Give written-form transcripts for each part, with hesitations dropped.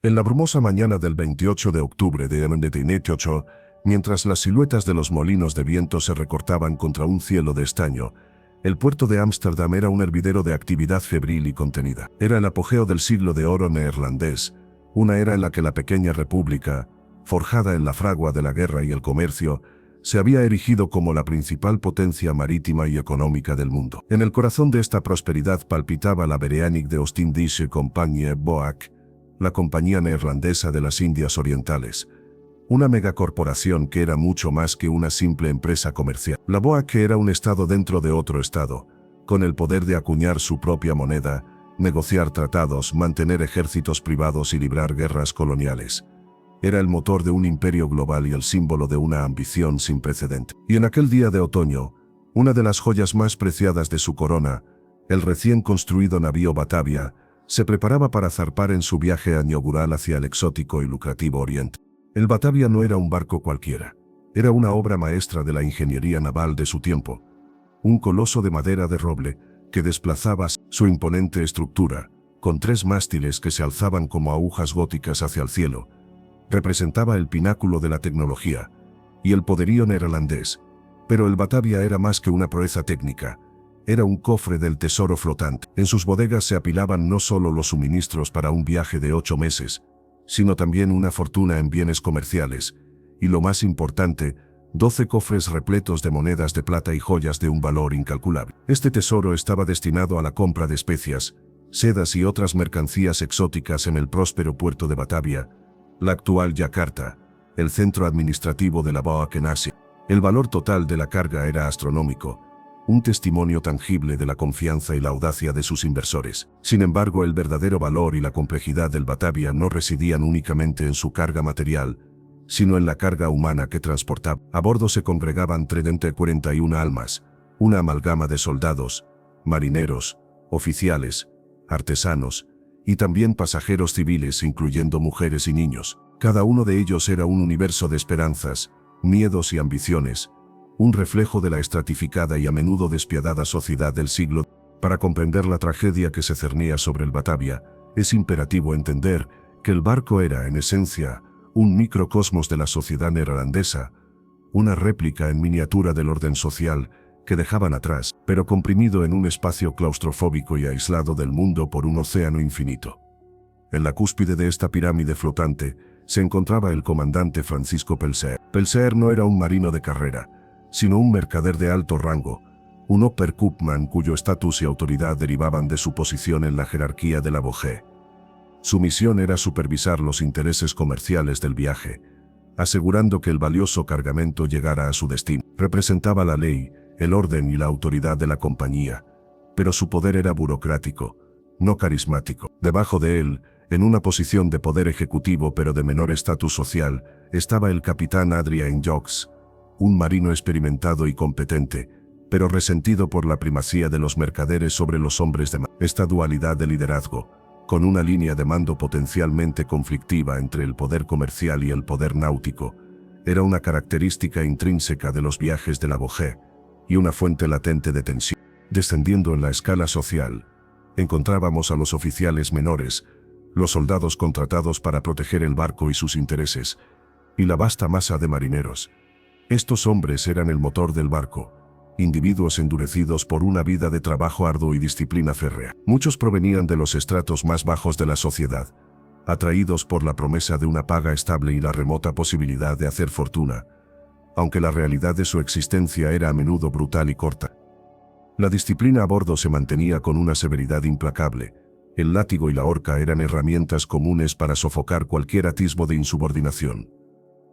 En la brumosa mañana del 28 de octubre de 1998, mientras las siluetas de los molinos de viento se recortaban contra un cielo de estaño, el puerto de Ámsterdam era un hervidero de actividad febril y contenida. Era el apogeo del siglo de oro neerlandés, una era en la que la pequeña república, forjada en la fragua de la guerra y el comercio, se había erigido como la principal potencia marítima y económica del mundo. En el corazón de esta prosperidad palpitaba la Verenigde Oostindische Compagnie BOAC, la compañía neerlandesa de las Indias Orientales, una megacorporación que era mucho más que una simple empresa comercial. La BOAC era un estado dentro de otro estado, con el poder de acuñar su propia moneda, negociar tratados, mantener ejércitos privados y librar guerras coloniales. Era el motor de un imperio global y el símbolo de una ambición sin precedente. Y en aquel día de otoño, una de las joyas más preciadas de su corona, el recién construido navío Batavia, se preparaba para zarpar en su viaje inaugural hacia el exótico y lucrativo Oriente. El Batavia no era un barco cualquiera, era una obra maestra de la ingeniería naval de su tiempo, un coloso de madera de roble que desplazaba su imponente estructura, con 3 mástiles que se alzaban como agujas góticas hacia el cielo, representaba el pináculo de la tecnología y el poderío neerlandés. Pero el Batavia era más que una proeza técnica, era un cofre del tesoro flotante. En sus bodegas se apilaban no solo los suministros para un viaje de 8 meses, sino también una fortuna en bienes comerciales, y lo más importante, 12 cofres repletos de monedas de plata y joyas de un valor incalculable. Este tesoro estaba destinado a la compra de especias, sedas y otras mercancías exóticas en el próspero puerto de Batavia, la actual Yakarta, el centro administrativo de la BOAC en Asia. El valor total de la carga era astronómico, un testimonio tangible de la confianza y la audacia de sus inversores. Sin embargo, el verdadero valor y la complejidad del Batavia no residían únicamente en su carga material, sino en la carga humana que transportaba. A bordo se congregaban 41 almas, una amalgama de soldados, marineros, oficiales, artesanos, y también pasajeros civiles, incluyendo mujeres y niños. Cada uno de ellos era un universo de esperanzas, miedos y ambiciones, un reflejo de la estratificada y a menudo despiadada sociedad del siglo. Para comprender la tragedia que se cernía sobre el Batavia, es imperativo entender que el barco era, en esencia, un microcosmos de la sociedad neerlandesa, una réplica en miniatura del orden social que dejaban atrás, pero comprimido en un espacio claustrofóbico y aislado del mundo por un océano infinito. En la cúspide de esta pirámide flotante se encontraba el comandante Francisco Pelser. Pelser no era un marino de carrera, sino un mercader de alto rango, un Oberkoopman cuyo estatus y autoridad derivaban de su posición en la jerarquía de la BOAC. Su misión era supervisar los intereses comerciales del viaje, asegurando que el valioso cargamento llegara a su destino. Representaba la ley, el orden y la autoridad de la compañía, pero su poder era burocrático, no carismático. Debajo de él, en una posición de poder ejecutivo pero de menor estatus social, estaba el capitán Adrien Jox, un marino experimentado y competente, pero resentido por la primacía de los mercaderes sobre los hombres de mar. Esta dualidad de liderazgo, con una línea de mando potencialmente conflictiva entre el poder comercial y el poder náutico, era una característica intrínseca de los viajes de la BOAC y una fuente latente de tensión. Descendiendo en la escala social, encontrábamos a los oficiales menores, los soldados contratados para proteger el barco y sus intereses, y la vasta masa de marineros. Estos hombres eran el motor del barco, individuos endurecidos por una vida de trabajo arduo y disciplina férrea. Muchos provenían de los estratos más bajos de la sociedad, atraídos por la promesa de una paga estable y la remota posibilidad de hacer fortuna, aunque la realidad de su existencia era a menudo brutal y corta. La disciplina a bordo se mantenía con una severidad implacable. El látigo y la horca eran herramientas comunes para sofocar cualquier atisbo de insubordinación.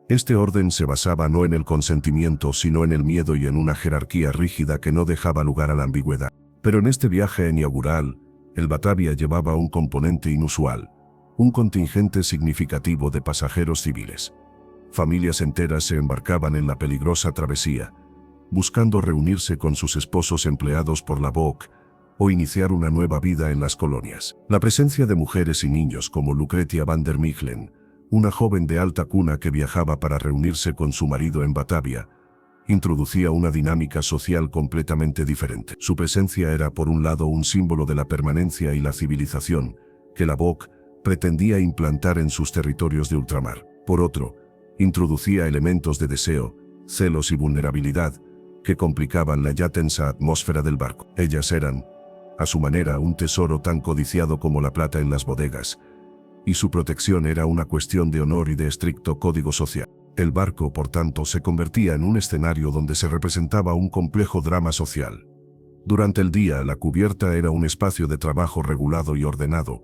Este orden se basaba no en el consentimiento sino en el miedo y en una jerarquía rígida que no dejaba lugar a la ambigüedad. Pero en este viaje inaugural, el Batavia llevaba un componente inusual, un contingente significativo de pasajeros civiles. Familias enteras se embarcaban en la peligrosa travesía, buscando reunirse con sus esposos empleados por la BOAC o iniciar una nueva vida en las colonias. La presencia de mujeres y niños como Lucretia van der Michelen, una joven de alta cuna que viajaba para reunirse con su marido en Batavia, introducía una dinámica social completamente diferente. Su presencia era por un lado un símbolo de la permanencia y la civilización, que la BOAC pretendía implantar en sus territorios de ultramar. Por otro, introducía elementos de deseo, celos y vulnerabilidad que complicaban la ya tensa atmósfera del barco. Ellas eran, a su manera, un tesoro tan codiciado como la plata en las bodegas, y su protección era una cuestión de honor y de estricto código social. El barco, por tanto, se convertía en un escenario donde se representaba un complejo drama social. Durante el día, la cubierta era un espacio de trabajo regulado y ordenado.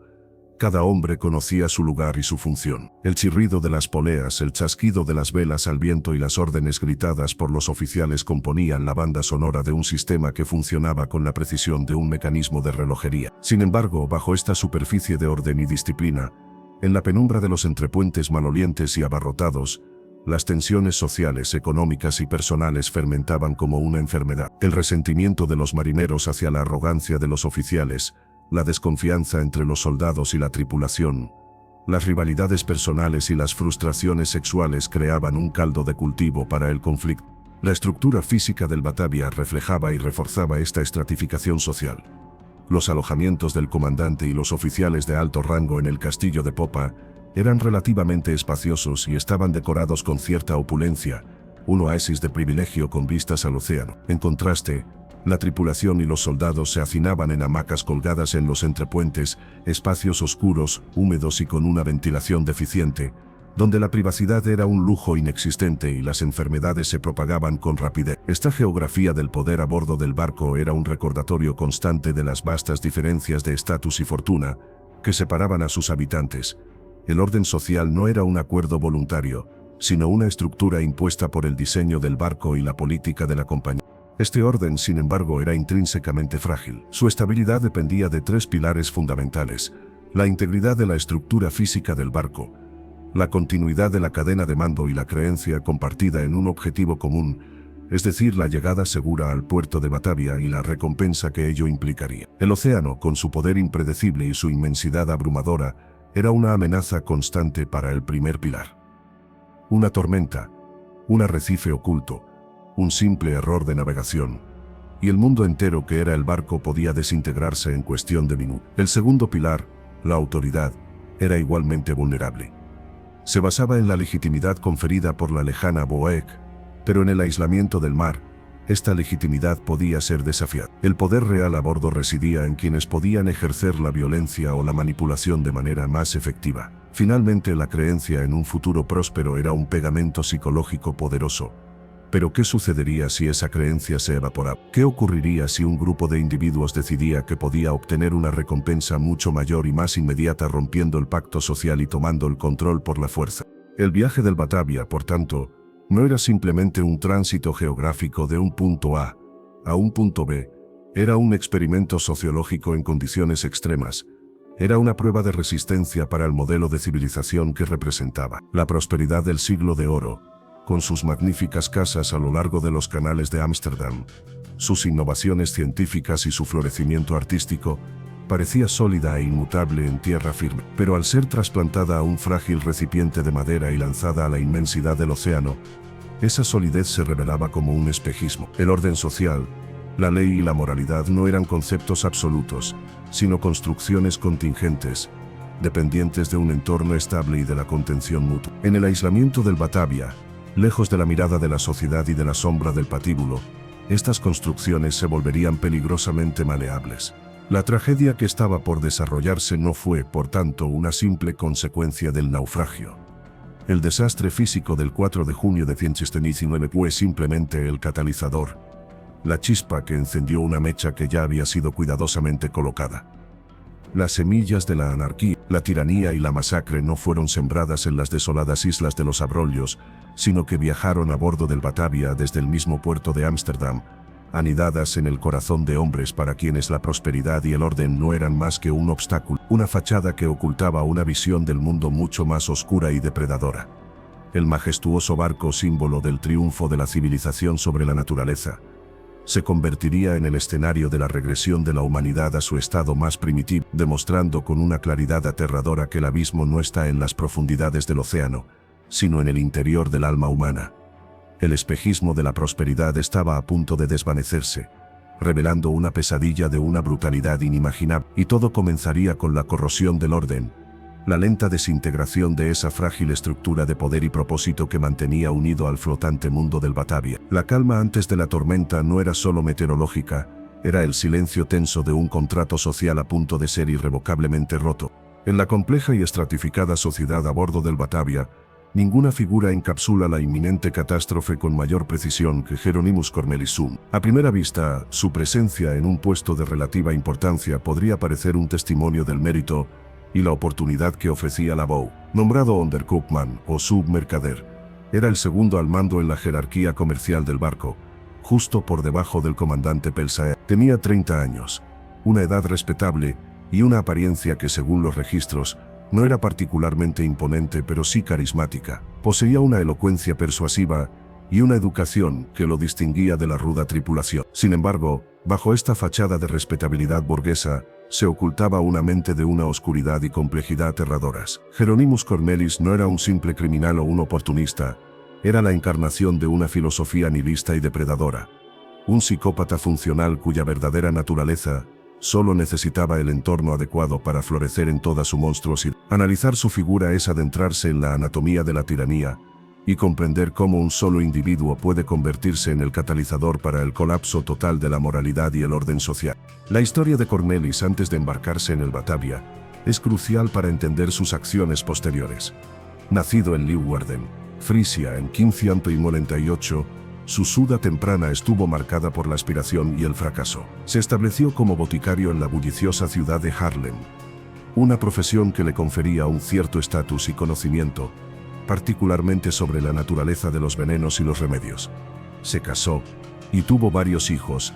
Cada hombre conocía su lugar y su función. El chirrido de las poleas, el chasquido de las velas al viento y las órdenes gritadas por los oficiales componían la banda sonora de un sistema que funcionaba con la precisión de un mecanismo de relojería. Sin embargo, bajo esta superficie de orden y disciplina, en la penumbra de los entrepuentes malolientes y abarrotados, las tensiones sociales, económicas y personales fermentaban como una enfermedad. El resentimiento de los marineros hacia la arrogancia de los oficiales, la desconfianza entre los soldados y la tripulación, las rivalidades personales y las frustraciones sexuales creaban un caldo de cultivo para el conflicto. La estructura física del Batavia reflejaba y reforzaba esta estratificación social. Los alojamientos del comandante y los oficiales de alto rango en el castillo de popa eran relativamente espaciosos y estaban decorados con cierta opulencia, un oasis de privilegio con vistas al océano. En contraste, la tripulación y los soldados se hacinaban en hamacas colgadas en los entrepuentes, espacios oscuros, húmedos y con una ventilación deficiente, donde la privacidad era un lujo inexistente y las enfermedades se propagaban con rapidez. Esta geografía del poder a bordo del barco era un recordatorio constante de las vastas diferencias de estatus y fortuna que separaban a sus habitantes. El orden social no era un acuerdo voluntario, sino una estructura impuesta por el diseño del barco y la política de la compañía. Este orden, sin embargo, era intrínsecamente frágil. Su estabilidad dependía de tres pilares fundamentales: la integridad de la estructura física del barco, la continuidad de la cadena de mando y la creencia compartida en un objetivo común, es decir, la llegada segura al puerto de Batavia y la recompensa que ello implicaría. El océano, con su poder impredecible y su inmensidad abrumadora, era una amenaza constante para el primer pilar. Una tormenta, un arrecife oculto, un simple error de navegación, y el mundo entero que era el barco podía desintegrarse en cuestión de minutos. El segundo pilar, la autoridad, era igualmente vulnerable. Se basaba en la legitimidad conferida por la lejana Boeck, pero en el aislamiento del mar, esta legitimidad podía ser desafiada. El poder real a bordo residía en quienes podían ejercer la violencia o la manipulación de manera más efectiva. Finalmente, la creencia en un futuro próspero era un pegamento psicológico poderoso. Pero ¿qué sucedería si esa creencia se evaporaba? ¿Qué ocurriría si un grupo de individuos decidía que podía obtener una recompensa mucho mayor y más inmediata rompiendo el pacto social y tomando el control por la fuerza? El viaje del Batavia, por tanto, no era simplemente un tránsito geográfico de un punto A un punto B, era un experimento sociológico en condiciones extremas. Era una prueba de resistencia para el modelo de civilización que representaba. La prosperidad del siglo de oro, con sus magníficas casas a lo largo de los canales de Ámsterdam, sus innovaciones científicas y su florecimiento artístico, parecía sólida e inmutable en tierra firme. Pero al ser trasplantada a un frágil recipiente de madera y lanzada a la inmensidad del océano, esa solidez se revelaba como un espejismo. El orden social, la ley y la moralidad no eran conceptos absolutos, sino construcciones contingentes, dependientes de un entorno estable y de la contención mutua. En el aislamiento del Batavia, lejos de la mirada de la sociedad y de la sombra del patíbulo, estas construcciones se volverían peligrosamente maleables. La tragedia que estaba por desarrollarse no fue, por tanto, una simple consecuencia del naufragio. El desastre físico del 4 de junio de 1919 fue simplemente el catalizador, la chispa que encendió una mecha que ya había sido cuidadosamente colocada. Las semillas de la anarquía, la tiranía y la masacre no fueron sembradas en las desoladas islas de los Abrolhos, sino que viajaron a bordo del Batavia desde el mismo puerto de Ámsterdam, anidadas en el corazón de hombres para quienes la prosperidad y el orden no eran más que un obstáculo, una fachada que ocultaba una visión del mundo mucho más oscura y depredadora. El majestuoso barco, símbolo del triunfo de la civilización sobre la naturaleza, se convertiría en el escenario de la regresión de la humanidad a su estado más primitivo, demostrando con una claridad aterradora que el abismo no está en las profundidades del océano, sino en el interior del alma humana. El espejismo de la prosperidad estaba a punto de desvanecerse, revelando una pesadilla de una brutalidad inimaginable, y todo comenzaría con la corrosión del orden, la lenta desintegración de esa frágil estructura de poder y propósito que mantenía unido al flotante mundo del Batavia. La calma antes de la tormenta no era solo meteorológica, era el silencio tenso de un contrato social a punto de ser irrevocablemente roto. En la compleja y estratificada sociedad a bordo del Batavia, ninguna figura encapsula la inminente catástrofe con mayor precisión que Hieronymus Cornelis Zoom. A primera vista, su presencia en un puesto de relativa importancia podría parecer un testimonio del mérito y la oportunidad que ofrecía la BOW. Nombrado Onderkoopman o submercader, era el segundo al mando en la jerarquía comercial del barco, justo por debajo del comandante Pelsaer. Tenía 30 años, una edad respetable y una apariencia que, según los registros, no era particularmente imponente pero sí carismática. Poseía una elocuencia persuasiva y una educación que lo distinguía de la ruda tripulación. Sin embargo, bajo esta fachada de respetabilidad burguesa, se ocultaba una mente de una oscuridad y complejidad aterradoras. Hieronymus Cornelis no era un simple criminal o un oportunista, era la encarnación de una filosofía nihilista y depredadora. Un psicópata funcional cuya verdadera naturaleza solo necesitaba el entorno adecuado para florecer en toda su monstruosidad. Analizar su figura es adentrarse en la anatomía de la tiranía y comprender cómo un solo individuo puede convertirse en el catalizador para el colapso total de la moralidad y el orden social. La historia de Cornelis antes de embarcarse en el Batavia es crucial para entender sus acciones posteriores. Nacido en Leeuwarden, Frisia, en 1598, su suda temprana estuvo marcada por la aspiración y el fracaso. Se estableció como boticario en la bulliciosa ciudad de Haarlem, una profesión que le confería un cierto estatus y conocimiento, particularmente sobre la naturaleza de los venenos y los remedios. Se casó y tuvo varios hijos,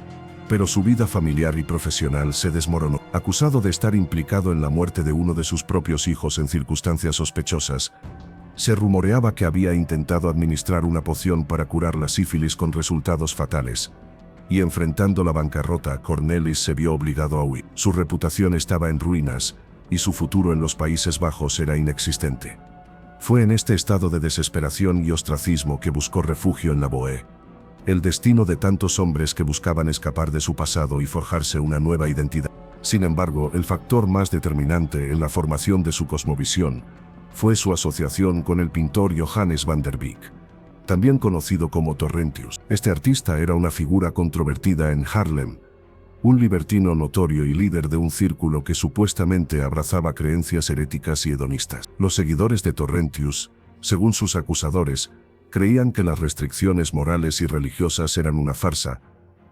pero su vida familiar y profesional se desmoronó. Acusado de estar implicado en la muerte de uno de sus propios hijos en circunstancias sospechosas, se rumoreaba que había intentado administrar una poción para curar la sífilis con resultados fatales. Y enfrentando la bancarrota, Cornelis se vio obligado a huir. Su reputación estaba en ruinas, y su futuro en los Países Bajos era inexistente. Fue en este estado de desesperación y ostracismo que buscó refugio en la BOE. El destino de tantos hombres que buscaban escapar de su pasado y forjarse una nueva identidad. Sin embargo, el factor más determinante en la formación de su cosmovisión fue su asociación con el pintor Johannes van der Beek, también conocido como Torrentius. Este artista era una figura controvertida en Haarlem, un libertino notorio y líder de un círculo que supuestamente abrazaba creencias heréticas y hedonistas. Los seguidores de Torrentius, según sus acusadores, creían que las restricciones morales y religiosas eran una farsa,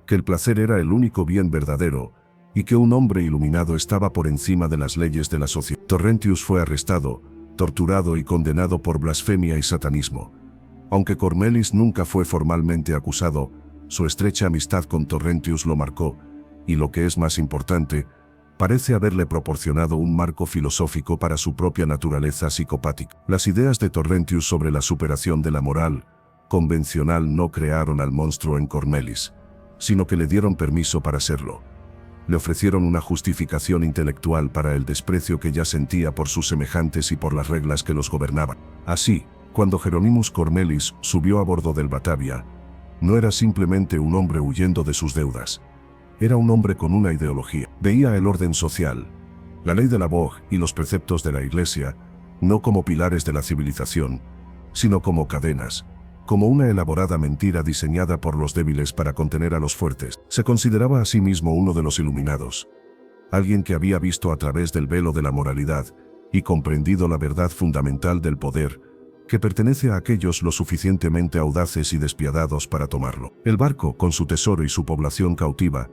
que el placer era el único bien verdadero, y que un hombre iluminado estaba por encima de las leyes de la sociedad. Torrentius fue arrestado, torturado y condenado por blasfemia y satanismo. Aunque Cornelis nunca fue formalmente acusado, su estrecha amistad con Torrentius lo marcó, y lo que es más importante, parece haberle proporcionado un marco filosófico para su propia naturaleza psicopática. Las ideas de Torrentius sobre la superación de la moral convencional no crearon al monstruo en Cornelis, sino que le dieron permiso para serlo. Le ofrecieron una justificación intelectual para el desprecio que ya sentía por sus semejantes y por las reglas que los gobernaban. Así, cuando Hieronymus Cornelis subió a bordo del Batavia, no era simplemente un hombre huyendo de sus deudas. Era un hombre con una ideología. Veía el orden social, la ley de la BOG y los preceptos de la Iglesia, no como pilares de la civilización, sino como cadenas, como una elaborada mentira diseñada por los débiles para contener a los fuertes. Se consideraba a sí mismo uno de los iluminados, alguien que había visto a través del velo de la moralidad y comprendido la verdad fundamental del poder, que pertenece a aquellos lo suficientemente audaces y despiadados para tomarlo. El barco, con su tesoro y su población cautiva,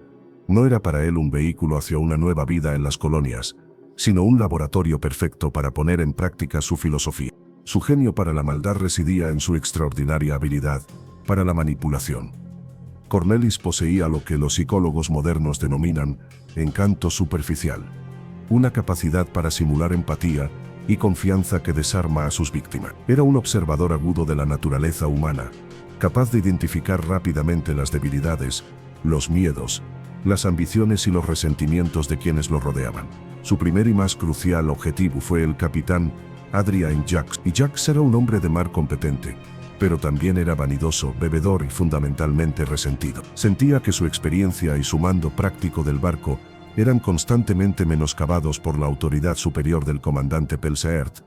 no era para él un vehículo hacia una nueva vida en las colonias, sino un laboratorio perfecto para poner en práctica su filosofía. Su genio para la maldad residía en su extraordinaria habilidad para la manipulación. Cornelis poseía lo que los psicólogos modernos denominan encanto superficial, una capacidad para simular empatía y confianza que desarma a sus víctimas. Era un observador agudo de la naturaleza humana, capaz de identificar rápidamente las debilidades, los miedos, las ambiciones y los resentimientos de quienes lo rodeaban. Su primer y más crucial objetivo fue el capitán Adrien Jacques. Y Jacques era un hombre de mar competente, pero también era vanidoso, bebedor y fundamentalmente resentido. Sentía que su experiencia y su mando práctico del barco eran constantemente menoscabados por la autoridad superior del comandante Pelsaert,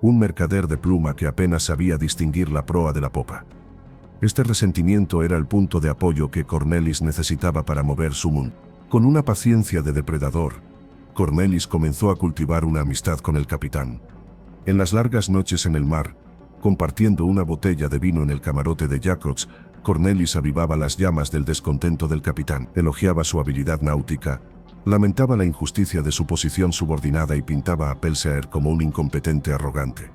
un mercader de pluma que apenas sabía distinguir la proa de la popa. Este resentimiento era el punto de apoyo que Cornelis necesitaba para mover su mundo. Con una paciencia de depredador, Cornelis comenzó a cultivar una amistad con el capitán. En las largas noches en el mar, compartiendo una botella de vino en el camarote de Jacobs, Cornelis avivaba las llamas del descontento del capitán, elogiaba su habilidad náutica, lamentaba la injusticia de su posición subordinada y pintaba a Pelsaert como un incompetente arrogante.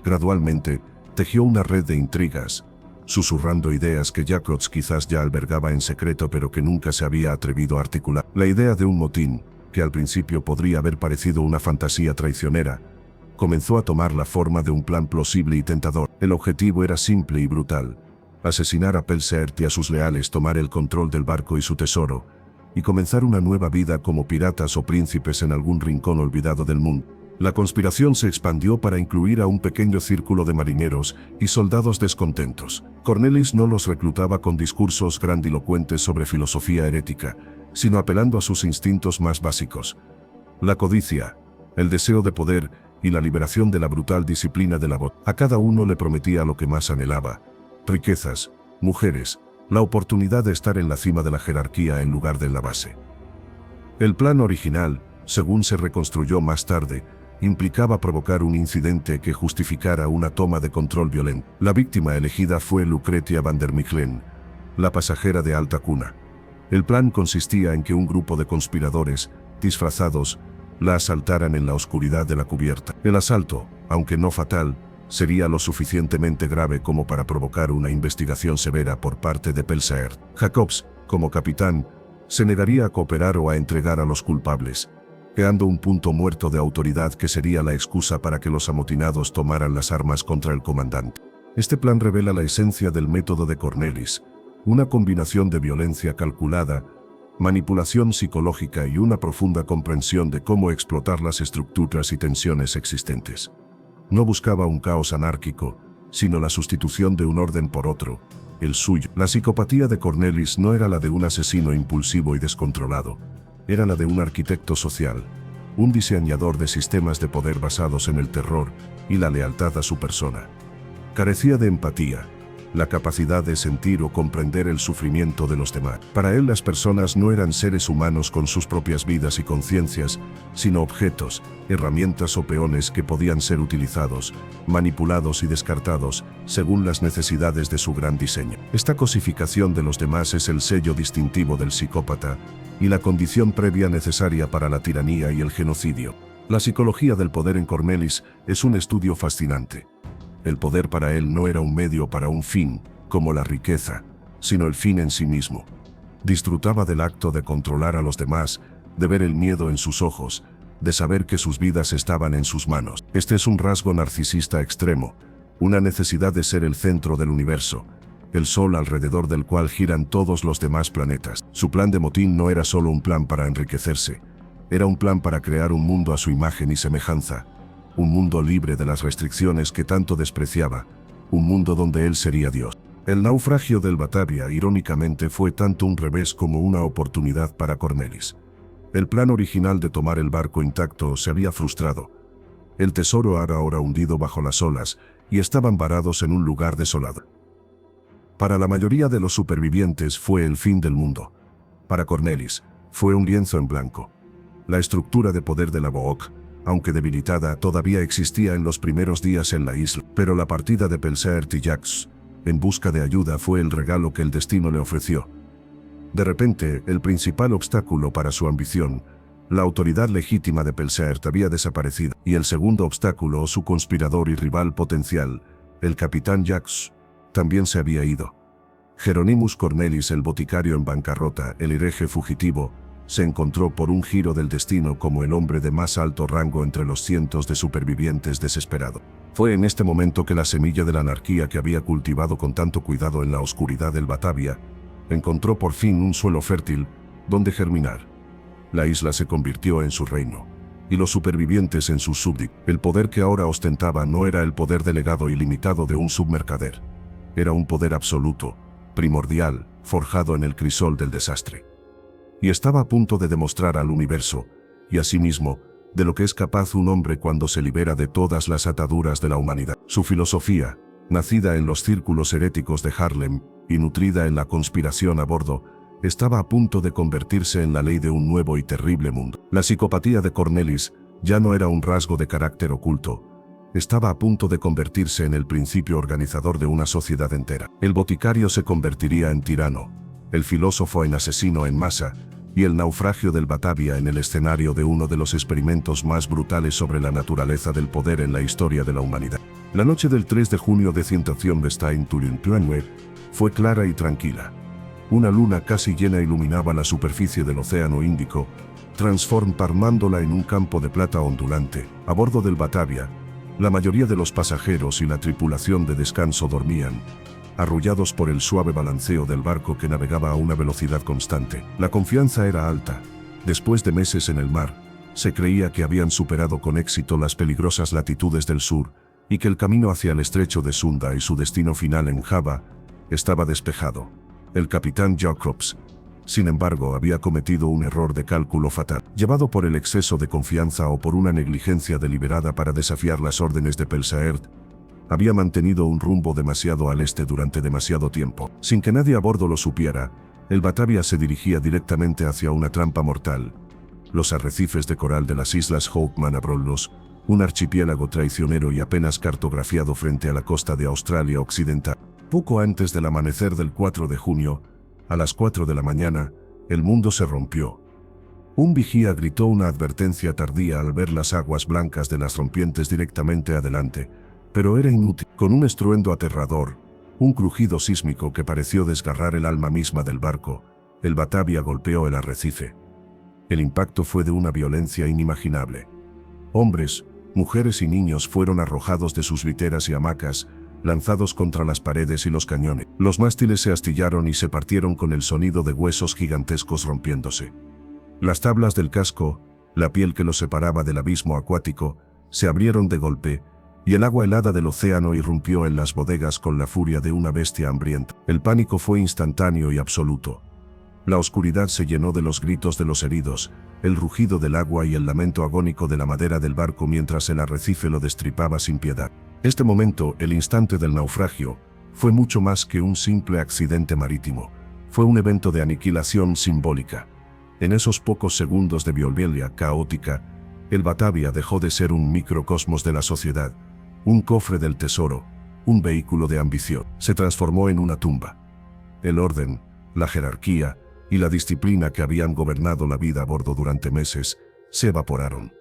Gradualmente, tejió una red de intrigas, susurrando ideas que Jacobs quizás ya albergaba en secreto pero que nunca se había atrevido a articular. La idea de un motín, que al principio podría haber parecido una fantasía traicionera, comenzó a tomar la forma de un plan plausible y tentador. El objetivo era simple y brutal: asesinar a Pelsaert y a sus leales, tomar el control del barco y su tesoro, y comenzar una nueva vida como piratas o príncipes en algún rincón olvidado del mundo. La conspiración se expandió para incluir a un pequeño círculo de marineros y soldados descontentos. Cornelis no los reclutaba con discursos grandilocuentes sobre filosofía herética, sino apelando a sus instintos más básicos: la codicia, el deseo de poder y la liberación de la brutal disciplina de la voz. A cada uno le prometía lo que más anhelaba: riquezas, mujeres, la oportunidad de estar en la cima de la jerarquía en lugar de en la base. El plan original, según se reconstruyó más tarde, implicaba provocar un incidente que justificara una toma de control violenta. La víctima elegida fue Lucretia van der Mechelen, la pasajera de alta cuna. El plan consistía en que un grupo de conspiradores, disfrazados, la asaltaran en la oscuridad de la cubierta. El asalto, aunque no fatal, sería lo suficientemente grave como para provocar una investigación severa por parte de Pelsaert. Jacobs, como capitán, se negaría a cooperar o a entregar a los culpables, creando un punto muerto de autoridad que sería la excusa para que los amotinados tomaran las armas contra el comandante. Este plan revela la esencia del método de Cornelis: una combinación de violencia calculada, manipulación psicológica y una profunda comprensión de cómo explotar las estructuras y tensiones existentes. No buscaba un caos anárquico, sino la sustitución de un orden por otro, el suyo. La psicopatía de Cornelis no era la de un asesino impulsivo y descontrolado, era la de un arquitecto social, un diseñador de sistemas de poder basados en el terror y la lealtad a su persona. Carecía de empatía, la capacidad de sentir o comprender el sufrimiento de los demás. Para él, las personas no eran seres humanos con sus propias vidas y conciencias, sino objetos, herramientas o peones que podían ser utilizados, manipulados y descartados según las necesidades de su gran diseño. Esta cosificación de los demás es el sello distintivo del psicópata y la condición previa necesaria para la tiranía y el genocidio. La psicología del poder en Cornelis es un estudio fascinante. El poder para él no era un medio para un fin, como la riqueza, sino el fin en sí mismo. Disfrutaba del acto de controlar a los demás, de ver el miedo en sus ojos, de saber que sus vidas estaban en sus manos. Este es un rasgo narcisista extremo, una necesidad de ser el centro del universo, el sol alrededor del cual giran todos los demás planetas. Su plan de motín no era solo un plan para enriquecerse, era un plan para crear un mundo a su imagen y semejanza, un mundo libre de las restricciones que tanto despreciaba, un mundo donde él sería Dios. El naufragio del Batavia, irónicamente, fue tanto un revés como una oportunidad para Cornelis. El plan original de tomar el barco intacto se había frustrado. El tesoro era ahora hundido bajo las olas y estaban varados en un lugar desolado. Para la mayoría de los supervivientes fue el fin del mundo. Para Cornelis, fue un lienzo en blanco. La estructura de poder de la BOOC, aunque debilitada, todavía existía en los primeros días en la isla, pero la partida de Pelsaert y Jacques, en busca de ayuda, fue el regalo que el destino le ofreció. De repente, el principal obstáculo para su ambición, la autoridad legítima de Pelsaert, había desaparecido, y el segundo obstáculo, su conspirador y rival potencial, el capitán Jacques, también se había ido. Hieronymus Cornelis, el boticario en bancarrota, el hereje fugitivo, se encontró por un giro del destino como el hombre de más alto rango entre los cientos de supervivientes desesperados. Fue en este momento que la semilla de la anarquía que había cultivado con tanto cuidado en la oscuridad del Batavia, encontró por fin un suelo fértil donde germinar. La isla se convirtió en su reino, y los supervivientes en sus súbditos. El poder que ahora ostentaba no era el poder delegado y limitado de un submercader. Era un poder absoluto, primordial, forjado en el crisol del desastre. y estaba a punto de demostrar al universo, y a sí mismo, de lo que es capaz un hombre cuando se libera de todas las ataduras de la humanidad. Su filosofía, nacida en los círculos heréticos de Harlem y nutrida en la conspiración a bordo, estaba a punto de convertirse en la ley de un nuevo y terrible mundo. La psicopatía de Cornelis ya no era un rasgo de carácter oculto, estaba a punto de convertirse en el principio organizador de una sociedad entera. El boticario se convertiría en tirano, el filósofo en asesino en masa, y el naufragio del Batavia en el escenario de uno de los experimentos más brutales sobre la naturaleza del poder en la historia de la humanidad. La noche del 3 de junio de Stein fue clara y tranquila. Una luna casi llena iluminaba la superficie del Océano Índico, transformándola en un campo de plata ondulante. A bordo del Batavia, la mayoría de los pasajeros y la tripulación de descanso dormían, arrullados por el suave balanceo del barco que navegaba a una velocidad constante. La confianza era alta. Después de meses en el mar, se creía que habían superado con éxito las peligrosas latitudes del sur y que el camino hacia el estrecho de Sunda y su destino final en Java estaba despejado. El capitán Jacobs, sin embargo, había cometido un error de cálculo fatal. Llevado por el exceso de confianza o por una negligencia deliberada para desafiar las órdenes de Pelsaert, había mantenido un rumbo demasiado al este durante demasiado tiempo. Sin que nadie a bordo lo supiera, el Batavia se dirigía directamente hacia una trampa mortal. Los arrecifes de coral de las islas Hoffman Abrolhos, un archipiélago traicionero y apenas cartografiado frente a la costa de Australia Occidental. Poco antes del amanecer del 4 de junio, a las 4 de la mañana, el mundo se rompió. Un vigía gritó una advertencia tardía al ver las aguas blancas de las rompientes directamente adelante, pero era inútil. Con un estruendo aterrador, un crujido sísmico que pareció desgarrar el alma misma del barco, el Batavia golpeó el arrecife. El impacto fue de una violencia inimaginable. Hombres, mujeres y niños fueron arrojados de sus literas y hamacas, lanzados contra las paredes y los cañones. Los mástiles se astillaron y se partieron con el sonido de huesos gigantescos rompiéndose. Las tablas del casco, la piel que los separaba del abismo acuático, se abrieron de golpe, y el agua helada del océano irrumpió en las bodegas con la furia de una bestia hambrienta. El pánico fue instantáneo y absoluto. La oscuridad se llenó de los gritos de los heridos, el rugido del agua y el lamento agónico de la madera del barco mientras el arrecife lo destripaba sin piedad. Este momento, el instante del naufragio, fue mucho más que un simple accidente marítimo. Fue un evento de aniquilación simbólica. En esos pocos segundos de violencia caótica, el Batavia dejó de ser un microcosmos de la sociedad, un cofre del tesoro, un vehículo de ambición. Se transformó en una tumba. El orden, la jerarquía y la disciplina que habían gobernado la vida a bordo durante meses, se evaporaron.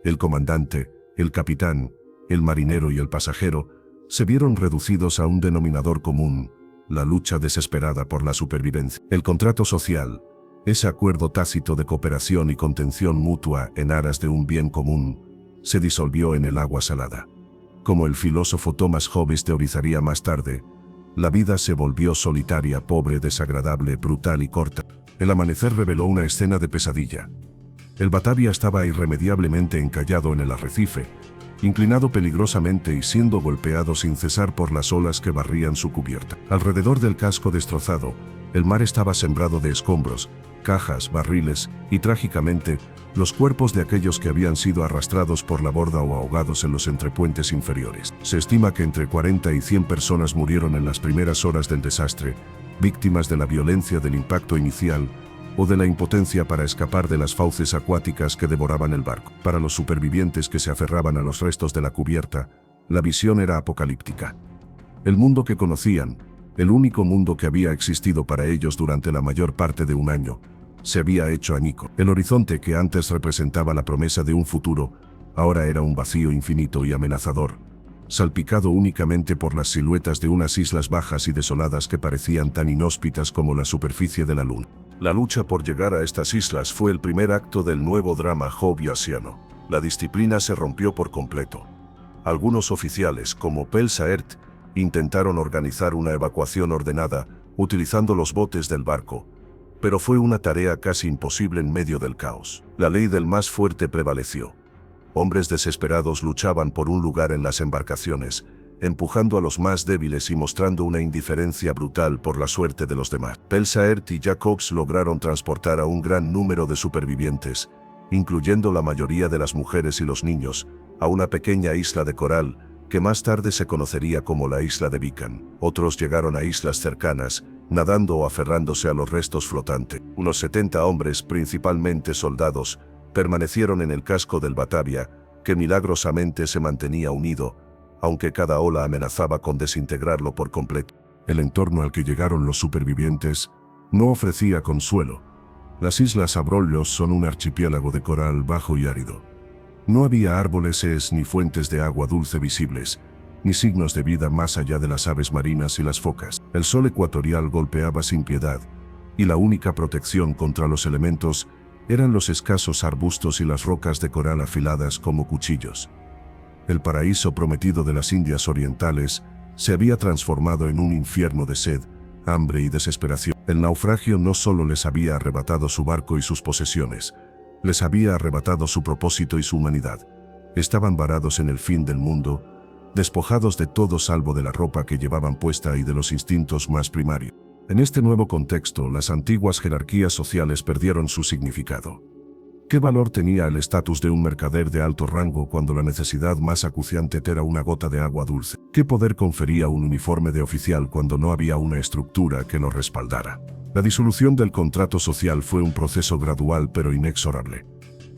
El comandante, el capitán, el marinero y el pasajero se vieron reducidos a un denominador común, la lucha desesperada por la supervivencia. El contrato social, ese acuerdo tácito de cooperación y contención mutua en aras de un bien común, se disolvió en el agua salada. Como el filósofo Thomas Hobbes teorizaría más tarde, la vida se volvió solitaria, pobre, desagradable, brutal y corta. El amanecer reveló una escena de pesadilla. El Batavia estaba irremediablemente encallado en el arrecife, inclinado peligrosamente y siendo golpeado sin cesar por las olas que barrían su cubierta. Alrededor del casco destrozado, el mar estaba sembrado de escombros, cajas, barriles y, trágicamente, los cuerpos de aquellos que habían sido arrastrados por la borda o ahogados en los entrepuentes inferiores. Se estima que entre 40 y 100 personas murieron en las primeras horas del desastre, víctimas de la violencia del impacto inicial o de la impotencia para escapar de las fauces acuáticas que devoraban el barco. Para los supervivientes que se aferraban a los restos de la cubierta, la visión era apocalíptica. El mundo que conocían, el único mundo que había existido para ellos durante la mayor parte de un año, se había hecho añicos. El horizonte que antes representaba la promesa de un futuro, ahora era un vacío infinito y amenazador, salpicado únicamente por las siluetas de unas islas bajas y desoladas que parecían tan inhóspitas como la superficie de la luna. La lucha por llegar a estas islas fue el primer acto del nuevo drama hobbesiano. La disciplina se rompió por completo. Algunos oficiales, como Pelsaert, intentaron organizar una evacuación ordenada, utilizando los botes del barco, pero fue una tarea casi imposible en medio del caos. La ley del más fuerte prevaleció. Hombres desesperados luchaban por un lugar en las embarcaciones, empujando a los más débiles y mostrando una indiferencia brutal por la suerte de los demás. Pelsaert y Jacobs lograron transportar a un gran número de supervivientes, incluyendo la mayoría de las mujeres y los niños, a una pequeña isla de coral que más tarde se conocería como la isla de Beacon. Otros llegaron a islas cercanas, nadando o aferrándose a los restos flotantes. Unos 70 hombres, principalmente soldados, permanecieron en el casco del Batavia, que milagrosamente se mantenía unido, aunque cada ola amenazaba con desintegrarlo por completo. El entorno al que llegaron los supervivientes no ofrecía consuelo. Las Islas Abrolhos son un archipiélago de coral bajo y árido. No había árboles ni fuentes de agua dulce visibles, ni signos de vida más allá de las aves marinas y las focas. El sol ecuatorial golpeaba sin piedad, y la única protección contra los elementos eran los escasos arbustos y las rocas de coral afiladas como cuchillos. El paraíso prometido de las Indias Orientales se había transformado en un infierno de sed, hambre y desesperación. El naufragio no solo les había arrebatado su barco y sus posesiones, les había arrebatado su propósito y su humanidad. Estaban varados en el fin del mundo, despojados de todo salvo de la ropa que llevaban puesta y de los instintos más primarios. En este nuevo contexto, las antiguas jerarquías sociales perdieron su significado. ¿Qué valor tenía el estatus de un mercader de alto rango cuando la necesidad más acuciante era una gota de agua dulce? ¿Qué poder confería un uniforme de oficial cuando no había una estructura que lo respaldara? La disolución del contrato social fue un proceso gradual pero inexorable.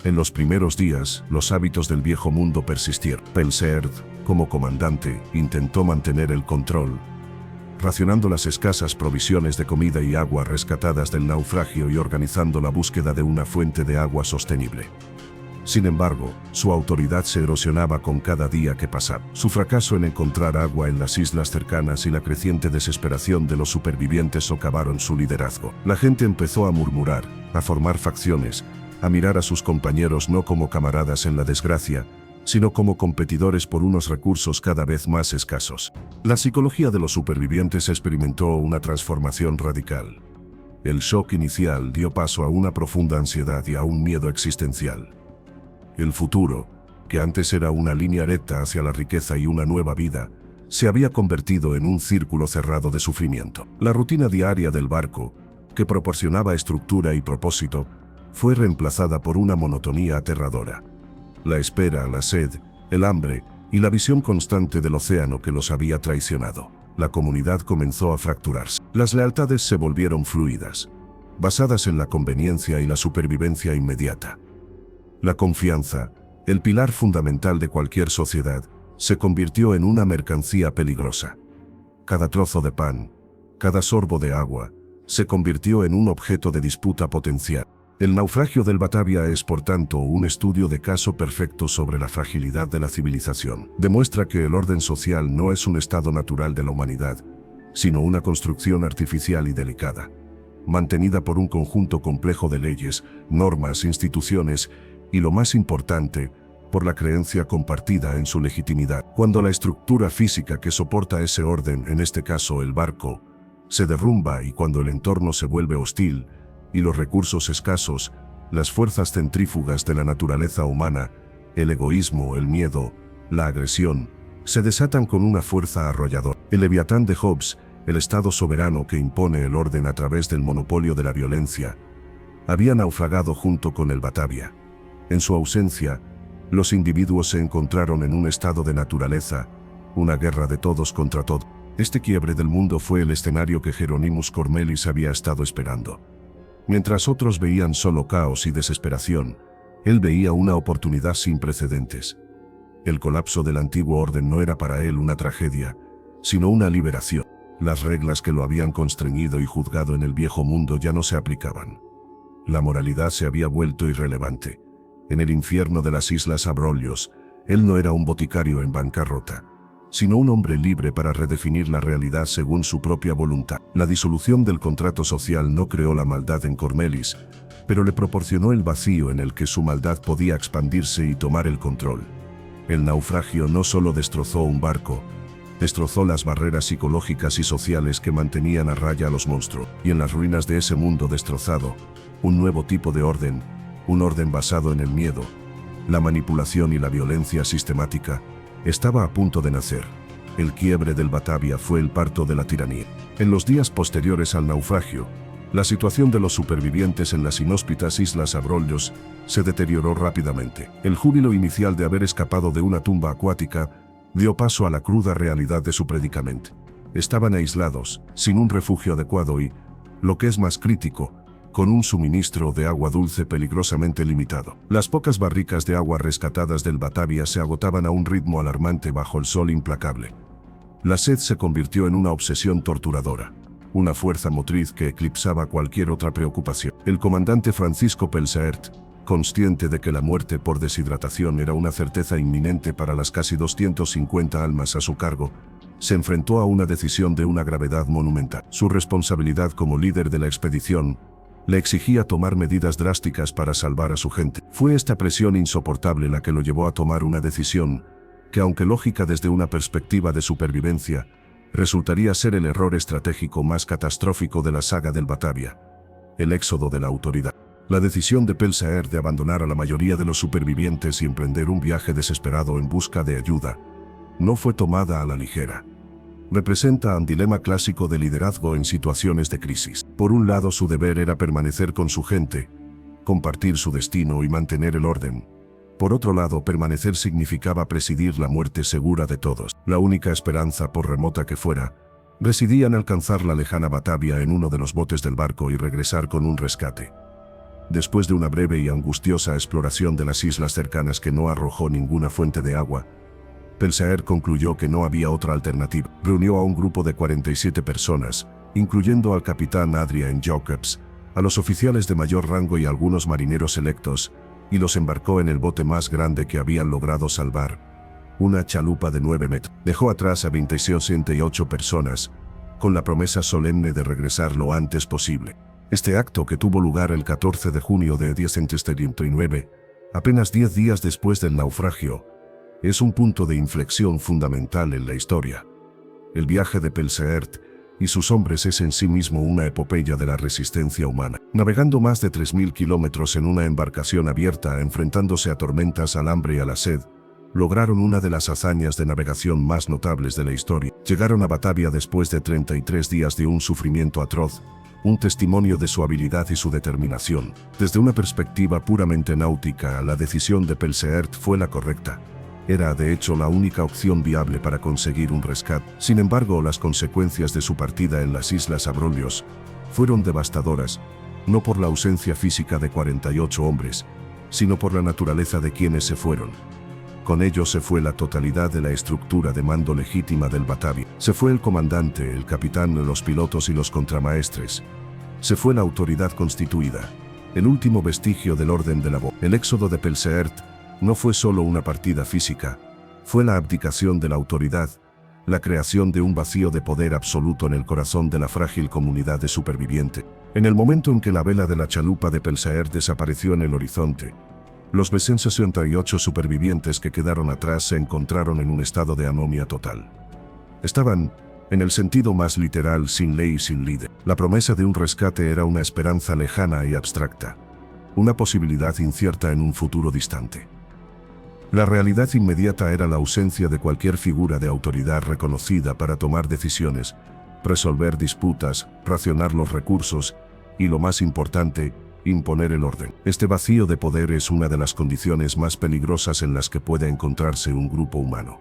En los primeros días, los hábitos del viejo mundo persistieron. Pelsaert, como comandante, intentó mantener el control, racionando las escasas provisiones de comida y agua rescatadas del naufragio y organizando la búsqueda de una fuente de agua sostenible. Sin embargo, su autoridad se erosionaba con cada día que pasaba. Su fracaso en encontrar agua en las islas cercanas y la creciente desesperación de los supervivientes socavaron su liderazgo. La gente empezó a murmurar, a formar facciones, a mirar a sus compañeros no como camaradas en la desgracia, sino como competidores por unos recursos cada vez más escasos. La psicología de los supervivientes experimentó una transformación radical. El shock inicial dio paso a una profunda ansiedad y a un miedo existencial. El futuro, que antes era una línea recta hacia la riqueza y una nueva vida, se había convertido en un círculo cerrado de sufrimiento. La rutina diaria del barco, que proporcionaba estructura y propósito, fue reemplazada por una monotonía aterradora. La espera, la sed, el hambre y la visión constante del océano que los había traicionado. La comunidad comenzó a fracturarse. Las lealtades se volvieron fluidas, basadas en la conveniencia y la supervivencia inmediata. La confianza, el pilar fundamental de cualquier sociedad, se convirtió en una mercancía peligrosa. Cada trozo de pan, cada sorbo de agua, se convirtió en un objeto de disputa potencial. El naufragio del Batavia es, por tanto, un estudio de caso perfecto sobre la fragilidad de la civilización. Demuestra que el orden social no es un estado natural de la humanidad, sino una construcción artificial y delicada, mantenida por un conjunto complejo de leyes, normas, instituciones y, lo más importante, por la creencia compartida en su legitimidad. Cuando la estructura física que soporta ese orden, en este caso el barco, se derrumba y cuando el entorno se vuelve hostil, y los recursos escasos, las fuerzas centrífugas de la naturaleza humana, el egoísmo, el miedo, la agresión, se desatan con una fuerza arrolladora. El Leviatán de Hobbes, el Estado soberano que impone el orden a través del monopolio de la violencia, había naufragado junto con el Batavia. En su ausencia, los individuos se encontraron en un estado de naturaleza, una guerra de todos contra todos. Este quiebre del mundo fue el escenario que Hieronymus Cormelis había estado esperando. Mientras otros veían solo caos y desesperación, él veía una oportunidad sin precedentes. El colapso del antiguo orden no era para él una tragedia, sino una liberación. Las reglas que lo habían constreñido y juzgado en el viejo mundo ya no se aplicaban. La moralidad se había vuelto irrelevante. En el infierno de las Islas Abrolhos, él no era un boticario en bancarrota, sino un hombre libre para redefinir la realidad según su propia voluntad. La disolución del contrato social no creó la maldad en Cormelis, pero le proporcionó el vacío en el que su maldad podía expandirse y tomar el control. El naufragio no solo destrozó un barco, destrozó las barreras psicológicas y sociales que mantenían a raya a los monstruos. Y en las ruinas de ese mundo destrozado, un nuevo tipo de orden, un orden basado en el miedo, la manipulación y la violencia sistemática, estaba a punto de nacer. El quiebre del Batavia fue el parto de la tiranía. En los días posteriores al naufragio, la situación de los supervivientes en las inhóspitas Islas Abrolhos se deterioró rápidamente. El júbilo inicial de haber escapado de una tumba acuática dio paso a la cruda realidad de su predicamento. Estaban aislados, sin un refugio adecuado y, lo que es más crítico, con un suministro de agua dulce peligrosamente limitado. Las pocas barricas de agua rescatadas del Batavia se agotaban a un ritmo alarmante bajo el sol implacable. La sed se convirtió en una obsesión torturadora, una fuerza motriz que eclipsaba cualquier otra preocupación. El comandante Francisco Pelsaert, consciente de que la muerte por deshidratación era una certeza inminente para las casi 250 almas a su cargo, se enfrentó a una decisión de una gravedad monumental. Su responsabilidad como líder de la expedición le exigía tomar medidas drásticas para salvar a su gente. Fue esta presión insoportable la que lo llevó a tomar una decisión que, aunque lógica desde una perspectiva de supervivencia, resultaría ser el error estratégico más catastrófico de la saga del Batavia: el éxodo de la autoridad. La decisión de Pelsaert de abandonar a la mayoría de los supervivientes y emprender un viaje desesperado en busca de ayuda no fue tomada a la ligera. Representa un dilema clásico de liderazgo en situaciones de crisis. Por un lado, su deber era permanecer con su gente, compartir su destino y mantener el orden. Por otro lado, permanecer significaba presidir la muerte segura de todos. La única esperanza, por remota que fuera, residía en alcanzar la lejana Batavia en uno de los botes del barco y regresar con un rescate. Después de una breve y angustiosa exploración de las islas cercanas que no arrojó ninguna fuente de agua, Pelsaert concluyó que no había otra alternativa. Reunió a un grupo de 47 personas, incluyendo al capitán Adrian Jacobs, a los oficiales de mayor rango y algunos marineros electos, y los embarcó en el bote más grande que habían logrado salvar, una chalupa de 9 metros. Dejó atrás a 68 personas, con la promesa solemne de regresar lo antes posible. Este acto, que tuvo lugar el 14 de junio de 1939, apenas 10 días después del naufragio, es un punto de inflexión fundamental en la historia. El viaje de Pelsaert y sus hombres es en sí mismo una epopeya de la resistencia humana. Navegando más de 3.000 kilómetros en una embarcación abierta, enfrentándose a tormentas, al hambre y a la sed, lograron una de las hazañas de navegación más notables de la historia. Llegaron a Batavia después de 33 días de un sufrimiento atroz, un testimonio de su habilidad y su determinación. Desde una perspectiva puramente náutica, la decisión de Pelsaert fue la correcta. Era, de hecho, la única opción viable para conseguir un rescate. Sin embargo, las consecuencias de su partida en las Islas Abrolhos fueron devastadoras, no por la ausencia física de 48 hombres, sino por la naturaleza de quienes se fueron. Con ellos se fue la totalidad de la estructura de mando legítima del Batavia. Se fue el comandante, el capitán, los pilotos y los contramaestres. Se fue la autoridad constituida, el último vestigio del orden de la voz. El éxodo de Pelsaert no fue solo una partida física, fue la abdicación de la autoridad, la creación de un vacío de poder absoluto en el corazón de la frágil comunidad de supervivientes. En el momento en que la vela de la chalupa de Pelsaert desapareció en el horizonte, los 68 supervivientes que quedaron atrás se encontraron en un estado de anomia total. Estaban, en el sentido más literal, sin ley y sin líder. La promesa de un rescate era una esperanza lejana y abstracta, una posibilidad incierta en un futuro distante. La realidad inmediata era la ausencia de cualquier figura de autoridad reconocida para tomar decisiones, resolver disputas, racionar los recursos y, lo más importante, imponer el orden. Este vacío de poder es una de las condiciones más peligrosas en las que puede encontrarse un grupo humano.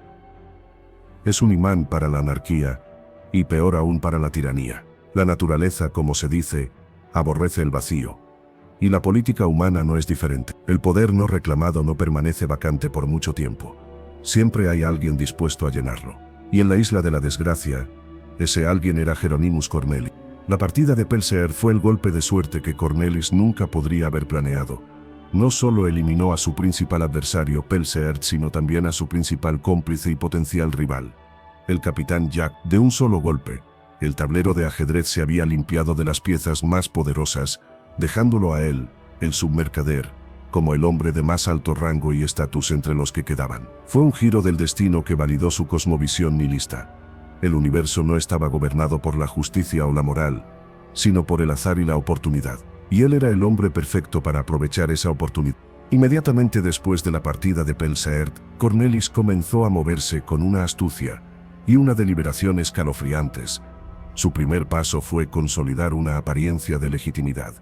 Es un imán para la anarquía y, peor aún, para la tiranía. La naturaleza, como se dice, aborrece el vacío. Y la política humana no es diferente. El poder no reclamado no permanece vacante por mucho tiempo. Siempre hay alguien dispuesto a llenarlo. Y en la isla de la desgracia, ese alguien era Hieronymus Cornelis. La partida de Pelsaert fue el golpe de suerte que Cornelis nunca podría haber planeado. No solo eliminó a su principal adversario Pelsaert, sino también a su principal cómplice y potencial rival, el capitán Jack. De un solo golpe, el tablero de ajedrez se había limpiado de las piezas más poderosas, dejándolo a él, el submercader, como el hombre de más alto rango y estatus entre los que quedaban. Fue un giro del destino que validó su cosmovisión nihilista. El universo no estaba gobernado por la justicia o la moral, sino por el azar y la oportunidad. Y él era el hombre perfecto para aprovechar esa oportunidad. Inmediatamente después de la partida de Pelsaert, Cornelis comenzó a moverse con una astucia, y una deliberación escalofriantes. Su primer paso fue consolidar una apariencia de legitimidad.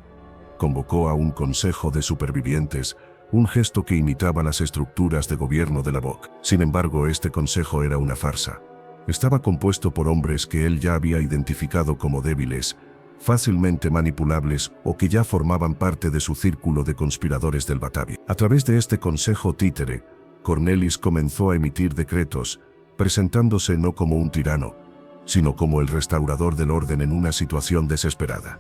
Convocó a un consejo de supervivientes, un gesto que imitaba las estructuras de gobierno de la BOC. Sin embargo, este consejo era una farsa. Estaba compuesto por hombres que él ya había identificado como débiles, fácilmente manipulables o que ya formaban parte de su círculo de conspiradores del Batavia. A través de este consejo títere, Cornelis comenzó a emitir decretos, presentándose no como un tirano, sino como el restaurador del orden en una situación desesperada.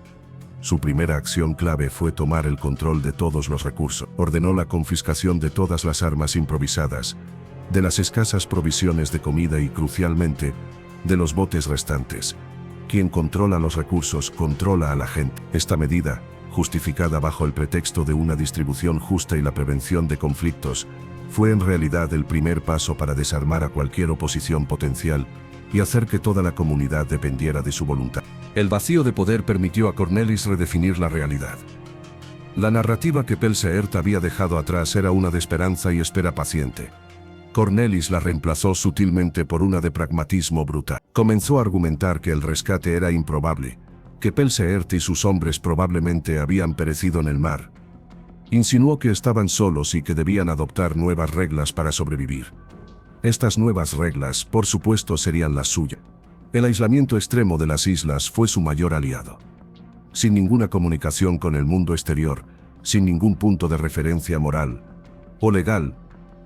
Su primera acción clave fue tomar el control de todos los recursos. Ordenó la confiscación de todas las armas improvisadas, de las escasas provisiones de comida y, crucialmente, de los botes restantes. Quien controla los recursos controla a la gente. Esta medida, justificada bajo el pretexto de una distribución justa y la prevención de conflictos, fue en realidad el primer paso para desarmar a cualquier oposición potencial y hacer que toda la comunidad dependiera de su voluntad. El vacío de poder permitió a Cornelis redefinir la realidad. La narrativa que Pelseert había dejado atrás era una de esperanza y espera paciente. Cornelis la reemplazó sutilmente por una de pragmatismo brutal. Comenzó a argumentar que el rescate era improbable, que Pelseert y sus hombres probablemente habían perecido en el mar. Insinuó que estaban solos y que debían adoptar nuevas reglas para sobrevivir. Estas nuevas reglas, por supuesto, serían las suyas. El aislamiento extremo de las islas fue su mayor aliado. Sin ninguna comunicación con el mundo exterior, sin ningún punto de referencia moral o legal,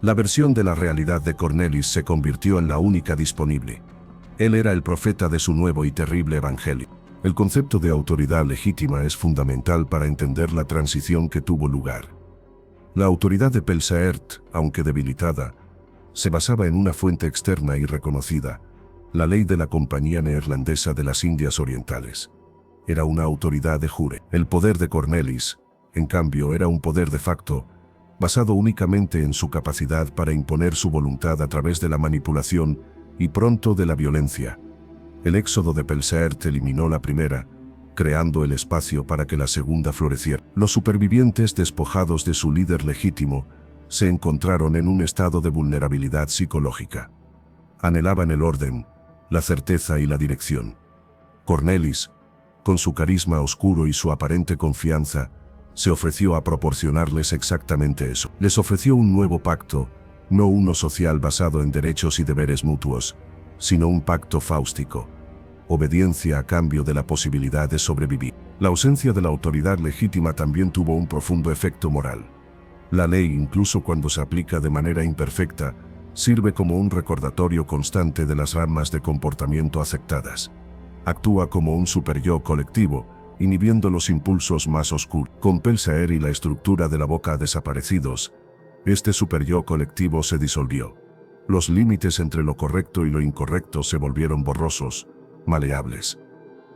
la versión de la realidad de Cornelis se convirtió en la única disponible. Él era el profeta de su nuevo y terrible evangelio. El concepto de autoridad legítima es fundamental para entender la transición que tuvo lugar. La autoridad de Pelseert, aunque debilitada, se basaba en una fuente externa y reconocida, la ley de la Compañía Neerlandesa de las Indias Orientales. Era una autoridad de jure. El poder de Cornelis, en cambio, era un poder de facto, basado únicamente en su capacidad para imponer su voluntad a través de la manipulación y pronto de la violencia. El éxodo de Pelseert eliminó la primera, creando el espacio para que la segunda floreciera. Los supervivientes, despojados de su líder legítimo, se encontraron en un estado de vulnerabilidad psicológica. Anhelaban el orden, la certeza y la dirección. Cornelis, con su carisma oscuro y su aparente confianza, se ofreció a proporcionarles exactamente eso. Les ofreció un nuevo pacto, no uno social basado en derechos y deberes mutuos, sino un pacto fáustico. Obediencia a cambio de la posibilidad de sobrevivir. La ausencia de la autoridad legítima también tuvo un profundo efecto moral. La ley, incluso cuando se aplica de manera imperfecta, sirve como un recordatorio constante de las ramas de comportamiento aceptadas. Actúa como un superyo colectivo, inhibiendo los impulsos más oscuros. Con Pelseert y la estructura de la boca desaparecidos, este superyo colectivo se disolvió. Los límites entre lo correcto y lo incorrecto se volvieron borrosos, maleables.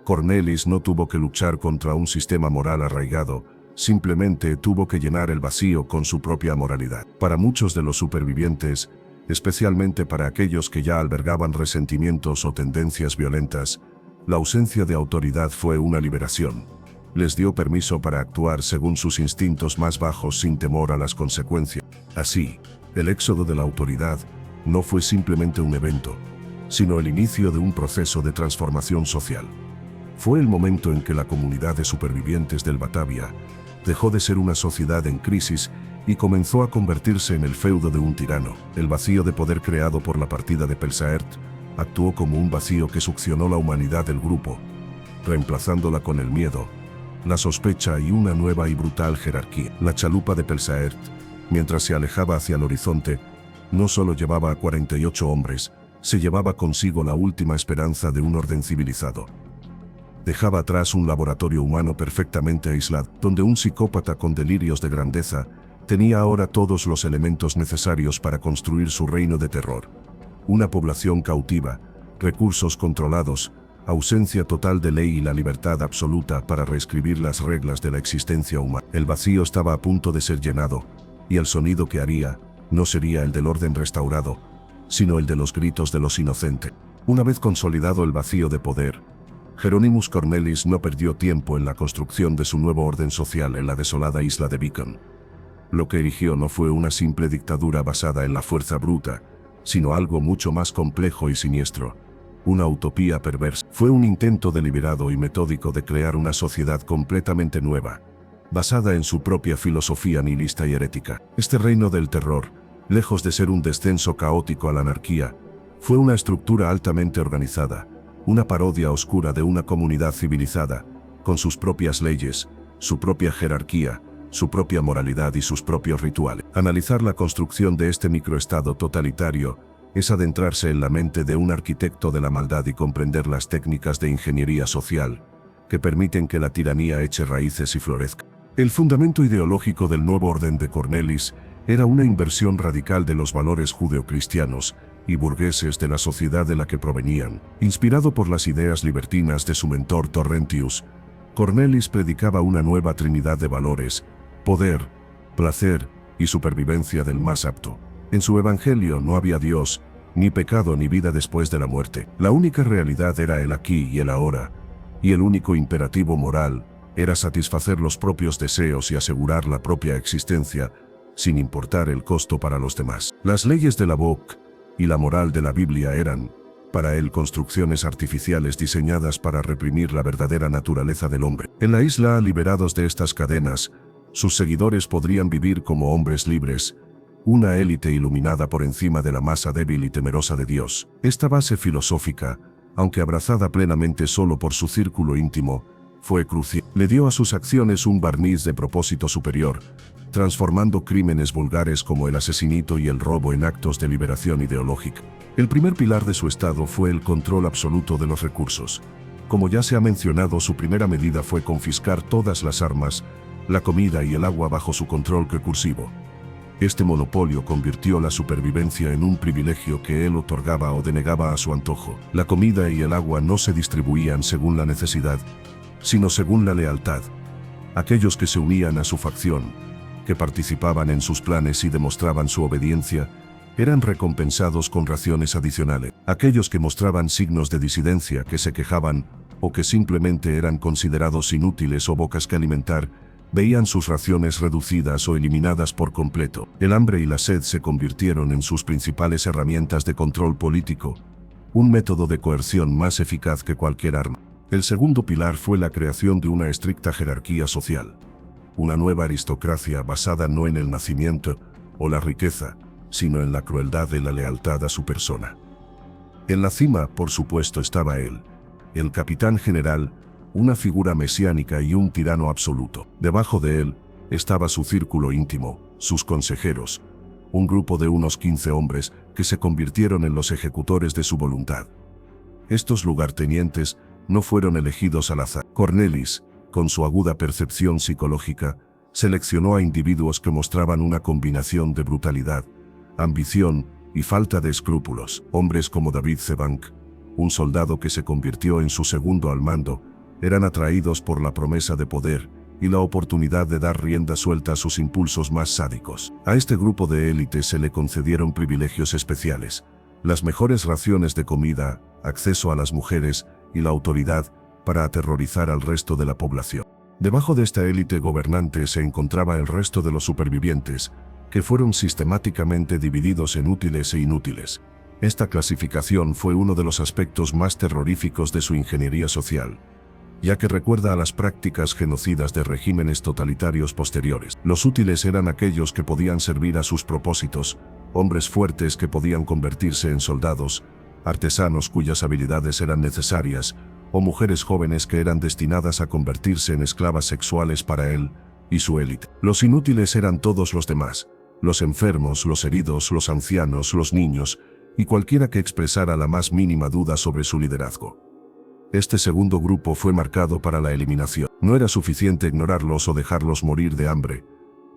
Cornelis no tuvo que luchar contra un sistema moral arraigado, simplemente tuvo que llenar el vacío con su propia moralidad. Para muchos de los supervivientes, especialmente para aquellos que ya albergaban resentimientos o tendencias violentas, la ausencia de autoridad fue una liberación. Les dio permiso para actuar según sus instintos más bajos sin temor a las consecuencias. Así, el éxodo de la autoridad no fue simplemente un evento, sino el inicio de un proceso de transformación social. Fue el momento en que la comunidad de supervivientes del Batavia dejó de ser una sociedad en crisis y comenzó a convertirse en el feudo de un tirano. El vacío de poder creado por la partida de Pelseert actuó como un vacío que succionó la humanidad del grupo, reemplazándola con el miedo, la sospecha y una nueva y brutal jerarquía. La chalupa de Pelseert, mientras se alejaba hacia el horizonte, no solo llevaba a 48 hombres, se llevaba consigo la última esperanza de un orden civilizado. Dejaba atrás un laboratorio humano perfectamente aislado, donde un psicópata con delirios de grandeza tenía ahora todos los elementos necesarios para construir su reino de terror. Una población cautiva, recursos controlados, ausencia total de ley y la libertad absoluta para reescribir las reglas de la existencia humana. El vacío estaba a punto de ser llenado, y el sonido que haría no sería el del orden restaurado, sino el de los gritos de los inocentes. Una vez consolidado el vacío de poder, Hieronymus Cornelis no perdió tiempo en la construcción de su nuevo orden social en la desolada isla de Beacon. Lo que erigió no fue una simple dictadura basada en la fuerza bruta, sino algo mucho más complejo y siniestro. una utopía perversa. Fue un intento deliberado y metódico de crear una sociedad completamente nueva, basada en su propia filosofía nihilista y herética. Este reino del terror, lejos de ser un descenso caótico a la anarquía, fue una estructura altamente organizada, una parodia oscura de una comunidad civilizada, con sus propias leyes, su propia jerarquía, su propia moralidad y sus propios rituales. Analizar la construcción de este microestado totalitario es adentrarse en la mente de un arquitecto de la maldad y comprender las técnicas de ingeniería social que permiten que la tiranía eche raíces y florezca. El fundamento ideológico del nuevo orden de Cornelis era una inversión radical de los valores judeocristianos y burgueses de la sociedad de la que provenían. Inspirado por las ideas libertinas de su mentor Torrentius, Cornelis predicaba una nueva trinidad de valores: poder, placer y supervivencia del más apto. En su evangelio no había Dios, ni pecado ni vida después de la muerte. La única realidad era el aquí y el ahora, y el único imperativo moral era satisfacer los propios deseos y asegurar la propia existencia, sin importar el costo para los demás. Las leyes de la Book y la moral de la Biblia eran, para él, construcciones artificiales diseñadas para reprimir la verdadera naturaleza del hombre. En la isla, liberados de estas cadenas, sus seguidores podrían vivir como hombres libres, una élite iluminada por encima de la masa débil y temerosa de Dios. Esta base filosófica, aunque abrazada plenamente solo por su círculo íntimo, fue crucial. Le dio a sus acciones un barniz de propósito superior, transformando crímenes vulgares como el asesinato y el robo en actos de liberación ideológica. El primer pilar de su estado fue el control absoluto de los recursos. Como ya se ha mencionado, su primera medida fue confiscar todas las armas, la comida y el agua bajo su control recursivo. Este monopolio convirtió la supervivencia en un privilegio que él otorgaba o denegaba a su antojo. La comida y el agua no se distribuían según la necesidad, sino según la lealtad. Aquellos que se unían a su facción, que participaban en sus planes y demostraban su obediencia, eran recompensados con raciones adicionales. Aquellos que mostraban signos de disidencia, que se quejaban, o que simplemente eran considerados inútiles o bocas que alimentar, veían sus raciones reducidas o eliminadas por completo. El hambre y la sed se convirtieron en sus principales herramientas de control político, un método de coerción más eficaz que cualquier arma. El segundo pilar fue la creación de una estricta jerarquía social, una nueva aristocracia basada no en el nacimiento o la riqueza, sino en la crueldad y la lealtad a su persona. En la cima, por supuesto, estaba él, el capitán general, una figura mesiánica y un tirano absoluto. Debajo de él estaba su círculo íntimo, sus consejeros, un grupo de unos 15 hombres que se convirtieron en los ejecutores de su voluntad. Estos lugartenientes no fueron elegidos al azar. Cornelis, con su aguda percepción psicológica, seleccionó a individuos que mostraban una combinación de brutalidad, ambición y falta de escrúpulos. Hombres como David Zebank, un soldado que se convirtió en su segundo al mando, eran atraídos por la promesa de poder y la oportunidad de dar rienda suelta a sus impulsos más sádicos. A este grupo de élite se le concedieron privilegios especiales, las mejores raciones de comida, acceso a las mujeres y la autoridad para aterrorizar al resto de la población. Debajo de esta élite gobernante se encontraba el resto de los supervivientes, que fueron sistemáticamente divididos en útiles e inútiles. Esta clasificación fue uno de los aspectos más terroríficos de su ingeniería social, ya que recuerda a las prácticas genocidas de regímenes totalitarios posteriores. Los útiles eran aquellos que podían servir a sus propósitos, hombres fuertes que podían convertirse en soldados, artesanos cuyas habilidades eran necesarias, o mujeres jóvenes que eran destinadas a convertirse en esclavas sexuales para él y su élite. Los inútiles eran todos los demás, los enfermos, los heridos, los ancianos, los niños, y cualquiera que expresara la más mínima duda sobre su liderazgo. Este segundo grupo fue marcado para la eliminación. No era suficiente ignorarlos o dejarlos morir de hambre.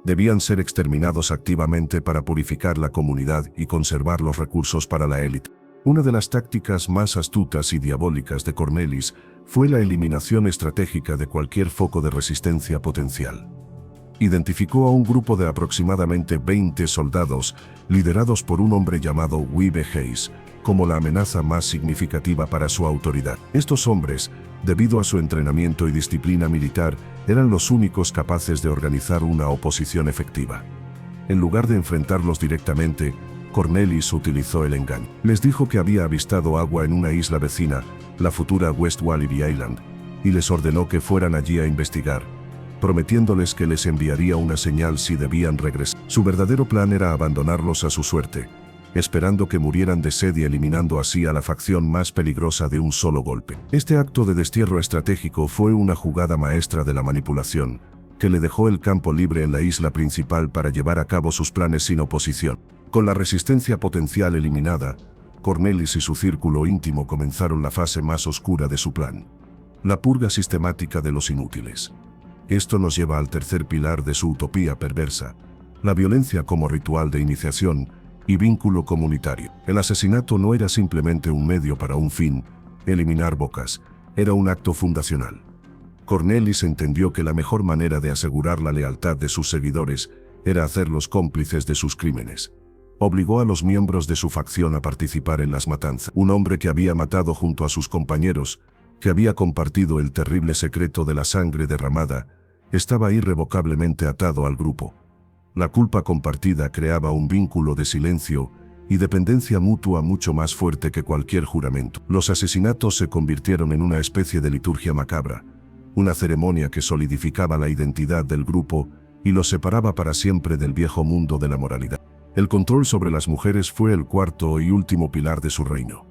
Debían ser exterminados activamente para purificar la comunidad y conservar los recursos para la élite. Una de las tácticas más astutas y diabólicas de Cornelis fue la eliminación estratégica de cualquier foco de resistencia potencial. Identificó a un grupo de aproximadamente 20 soldados, liderados por un hombre llamado Wiebe Hayes, como la amenaza más significativa para su autoridad. Estos hombres, debido a su entrenamiento y disciplina militar, eran los únicos capaces de organizar una oposición efectiva. En lugar de enfrentarlos directamente, Cornelis utilizó el engaño. Les dijo que había avistado agua en una isla vecina, la futura West Wallaby Island, y les ordenó que fueran allí a investigar, prometiéndoles que les enviaría una señal si debían regresar. Su verdadero plan era abandonarlos a su suerte, esperando que murieran de sed y eliminando así a la facción más peligrosa de un solo golpe. Este acto de destierro estratégico fue una jugada maestra de la manipulación, que le dejó el campo libre en la isla principal para llevar a cabo sus planes sin oposición. Con la resistencia potencial eliminada, Cornelis y su círculo íntimo comenzaron la fase más oscura de su plan: la purga sistemática de los inútiles. Esto nos lleva al tercer pilar de su utopía perversa: la violencia como ritual de iniciación y vínculo comunitario. El asesinato no era simplemente un medio para un fin, eliminar bocas, era un acto fundacional. Cornelis entendió que la mejor manera de asegurar la lealtad de sus seguidores era hacerlos cómplices de sus crímenes. Obligó a los miembros de su facción a participar en las matanzas. Un hombre que había matado junto a sus compañeros, que había compartido el terrible secreto de la sangre derramada, estaba irrevocablemente atado al grupo. La culpa compartida creaba un vínculo de silencio y dependencia mutua mucho más fuerte que cualquier juramento. Los asesinatos se convirtieron en una especie de liturgia macabra, una ceremonia que solidificaba la identidad del grupo y los separaba para siempre del viejo mundo de la moralidad. El control sobre las mujeres fue el cuarto y último pilar de su reino.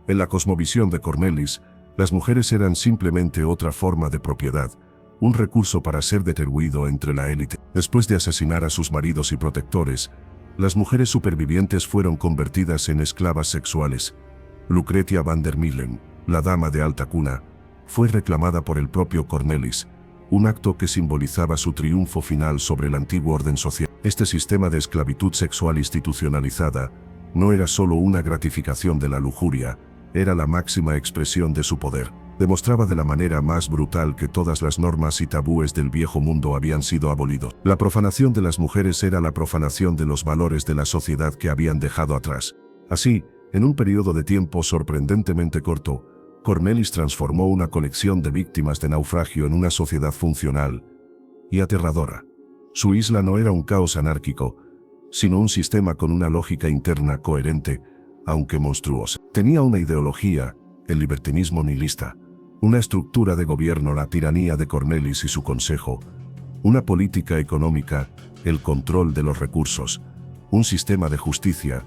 En la cosmovisión de Cornelis, las mujeres eran simplemente otra forma de propiedad, un recurso para ser distribuido entre la élite. Después de asesinar a sus maridos y protectores, las mujeres supervivientes fueron convertidas en esclavas sexuales. Lucretia van der Meulen, la dama de alta cuna, fue reclamada por el propio Cornelis, un acto que simbolizaba su triunfo final sobre el antiguo orden social. Este sistema de esclavitud sexual institucionalizada no era solo una gratificación de la lujuria, era la máxima expresión de su poder. Demostraba de la manera más brutal que todas las normas y tabúes del viejo mundo habían sido abolidos. La profanación de las mujeres era la profanación de los valores de la sociedad que habían dejado atrás. Así, en un periodo de tiempo sorprendentemente corto, Cornelis transformó una colección de víctimas de naufragio en una sociedad funcional y aterradora. Su isla no era un caos anárquico, sino un sistema con una lógica interna coherente, aunque monstruosa. Tenía una ideología, el libertinismo nihilista, una estructura de gobierno, la tiranía de Cornelis y su consejo, una política económica, el control de los recursos, un sistema de justicia,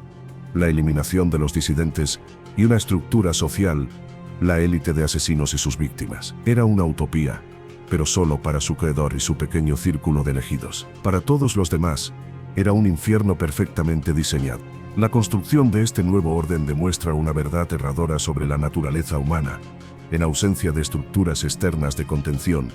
la eliminación de los disidentes y una estructura social, la élite de asesinos y sus víctimas. Era una utopía, pero solo para su creador y su pequeño círculo de elegidos. Para todos los demás, era un infierno perfectamente diseñado. La construcción de este nuevo orden demuestra una verdad aterradora sobre la naturaleza humana. En ausencia de estructuras externas de contención,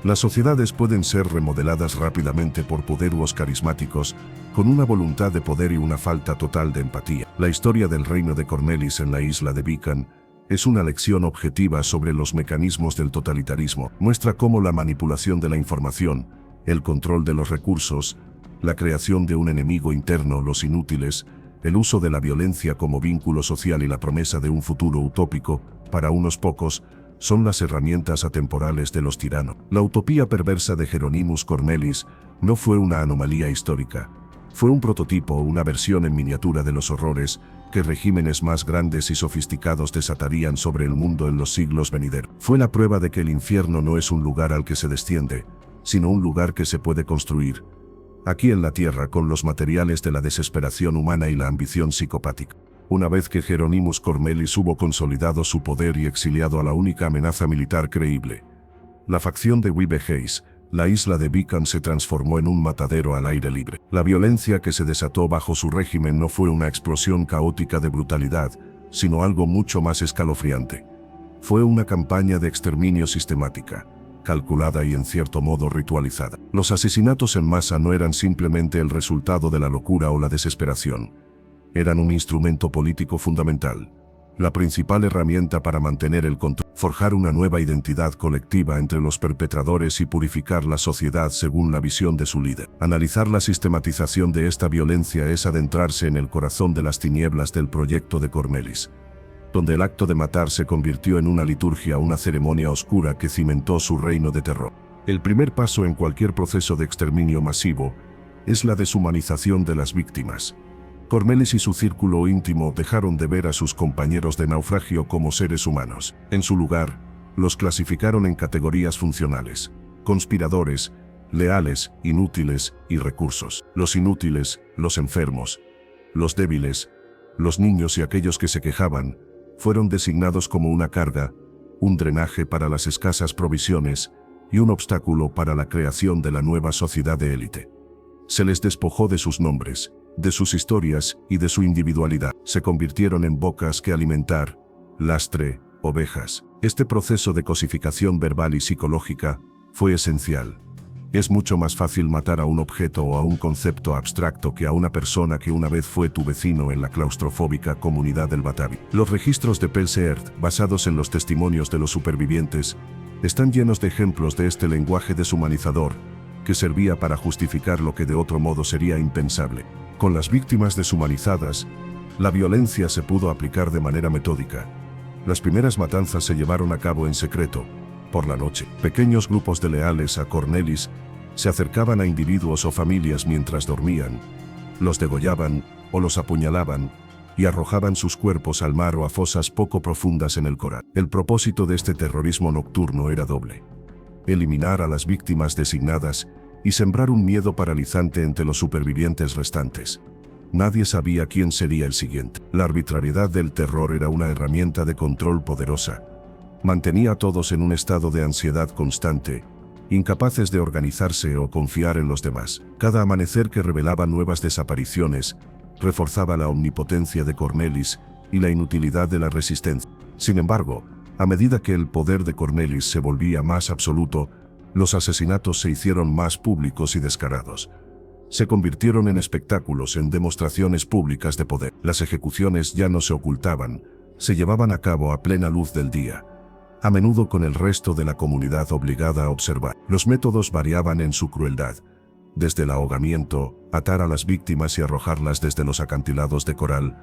las sociedades pueden ser remodeladas rápidamente por poderes carismáticos, con una voluntad de poder y una falta total de empatía. La historia del reino de Cornelis en la isla de Beacon es una lección objetiva sobre los mecanismos del totalitarismo. Muestra cómo la manipulación de la información, el control de los recursos, la creación de un enemigo interno, los inútiles, el uso de la violencia como vínculo social y la promesa de un futuro utópico, para unos pocos, son las herramientas atemporales de los tiranos. La utopía perversa de Hieronymus Cornelis no fue una anomalía histórica. Fue un prototipo, una versión en miniatura de los horrores que regímenes más grandes y sofisticados desatarían sobre el mundo en los siglos venideros. Fue la prueba de que el infierno no es un lugar al que se desciende, sino un lugar que se puede construir, aquí en la tierra, con los materiales de la desesperación humana y la ambición psicopática. Una vez que Hieronymus Cornelis hubo consolidado su poder y exiliado a la única amenaza militar creíble, la facción de Wiebe Hayes, la isla de Beacon se transformó en un matadero al aire libre. La violencia que se desató bajo su régimen no fue una explosión caótica de brutalidad, sino algo mucho más escalofriante. Fue una campaña de exterminio sistemática, calculada y en cierto modo ritualizada. Los asesinatos en masa no eran simplemente el resultado de la locura o la desesperación. Eran un instrumento político fundamental, la principal herramienta para mantener el control, forjar una nueva identidad colectiva entre los perpetradores y purificar la sociedad según la visión de su líder. Analizar la sistematización de esta violencia es adentrarse en el corazón de las tinieblas del proyecto de Cornelis, donde el acto de matar se convirtió en una liturgia, una ceremonia oscura que cimentó su reino de terror. El primer paso en cualquier proceso de exterminio masivo es la deshumanización de las víctimas. Cornelis y su círculo íntimo dejaron de ver a sus compañeros de naufragio como seres humanos. En su lugar, los clasificaron en categorías funcionales: conspiradores, leales, inútiles y recursos. Los inútiles, los enfermos, los débiles, los niños y aquellos que se quejaban, fueron designados como una carga, un drenaje para las escasas provisiones y un obstáculo para la creación de la nueva sociedad de élite. Se les despojó de sus nombres, de sus historias y de su individualidad. Se convirtieron en bocas que alimentar, lastre, ovejas. Este proceso de cosificación verbal y psicológica fue esencial. Es mucho más fácil matar a un objeto o a un concepto abstracto que a una persona que una vez fue tu vecino en la claustrofóbica comunidad del Batavi. Los registros de Pelseert, basados en los testimonios de los supervivientes, están llenos de ejemplos de este lenguaje deshumanizador, que servía para justificar lo que de otro modo sería impensable. Con las víctimas deshumanizadas, la violencia se pudo aplicar de manera metódica. Las primeras matanzas se llevaron a cabo en secreto, por la noche. Pequeños grupos de leales a Cornelis se acercaban a individuos o familias mientras dormían, los degollaban o los apuñalaban y arrojaban sus cuerpos al mar o a fosas poco profundas en el coral. El propósito de este terrorismo nocturno era doble: eliminar a las víctimas designadas y sembrar un miedo paralizante entre los supervivientes restantes. Nadie sabía quién sería el siguiente. La arbitrariedad del terror era una herramienta de control poderosa. Mantenía a todos en un estado de ansiedad constante, incapaces de organizarse o confiar en los demás. Cada amanecer que revelaba nuevas desapariciones reforzaba la omnipotencia de Cornelis y la inutilidad de la resistencia. Sin embargo, a medida que el poder de Cornelis se volvía más absoluto, los asesinatos se hicieron más públicos y descarados. Se convirtieron en espectáculos, en demostraciones públicas de poder. Las ejecuciones ya no se ocultaban, se llevaban a cabo a plena luz del día, a menudo con el resto de la comunidad obligada a observar. Los métodos variaban en su crueldad, desde el ahogamiento, atar a las víctimas y arrojarlas desde los acantilados de coral,